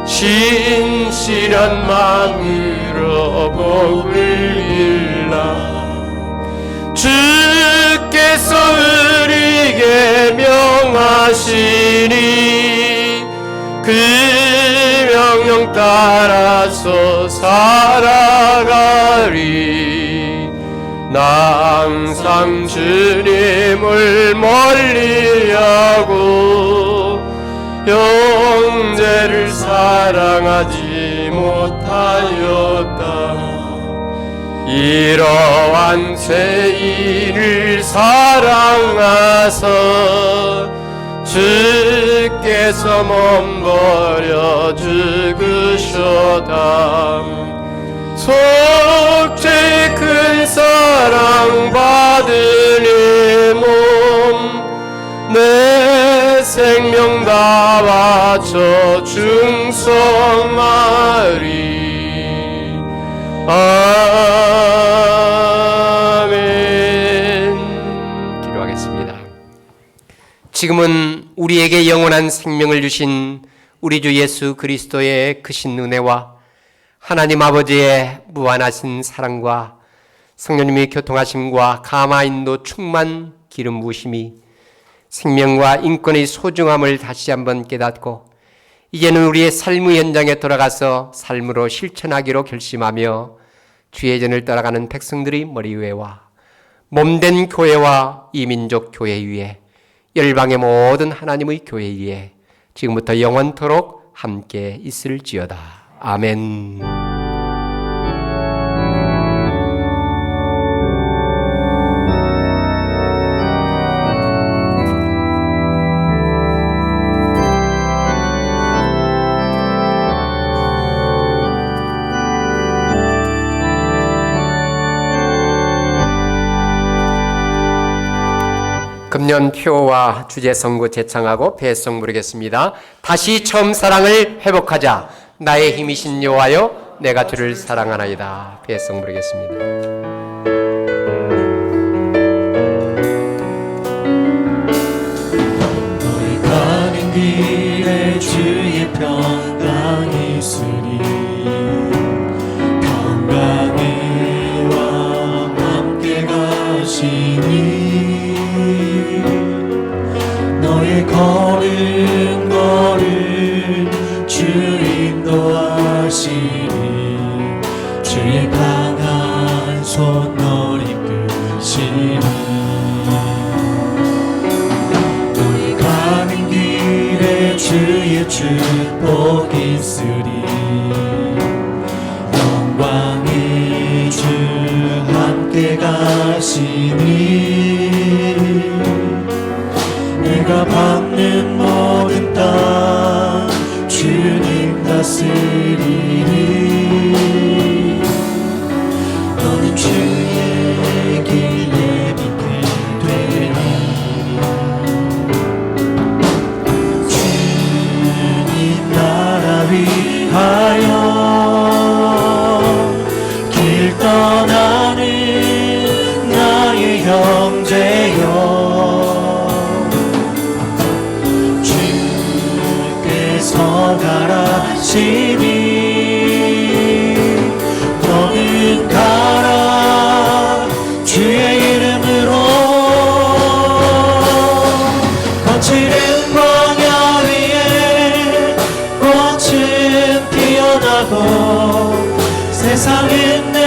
신실한 마음으로 복을 빌라. 주께서 우리에게 명하시니 그 명령 따라서 살아가리. 나 항상 주님을 멀리하고 형제를 사랑하지 못하였다. 이러한 죄인을 사랑하사 주께서 몸버려 죽으셨다. 속죄 큰 사랑 받은 이 몸 내 생명 다 바쳐 충성하리. 아멘. 기도하겠습니다. 지금은 우리에게 영원한 생명을 주신 우리 주 예수 그리스도의 크신 은혜와 하나님 아버지의 무한하신 사랑과 성령님의 교통하심과 감화 인도 충만 기름 부으심이 생명과 인권의 소중함을 다시 한번 깨닫고 이제는 우리의 삶의 현장에 돌아가서 삶으로 실천하기로 결심하며 주의 전을 따라가는 백성들의 머리 위에와 몸된 교회와 이민족 교회 위에 열방의 모든 하나님의 교회 위에 지금부터 영원토록 함께 있을지어다. 아멘. 금년 표와 주제 선구 제창하고 배송 부르겠습니다. 다시 처음 사랑을 회복하자. 나의 힘이신 여호와여 내가 주를 사랑하나이다. 배송 부르겠습니다. 너희 가는 길에 주의 평강이 있으 이끄시리 주의 강한 손 널 이끄시리 너희 가는 길에 주의 축복 있으리 영광의 주 함께 가시니 내가 밟는 모든 땅 주님 다스리니 너는 주의 길에 믿게 되리 주님 나라 위하여 길 떠나는 나의 형제여 가라시니 너는 가라 주의 이름으로 거칠은 광야 위에 꽃은 피어나고 세상은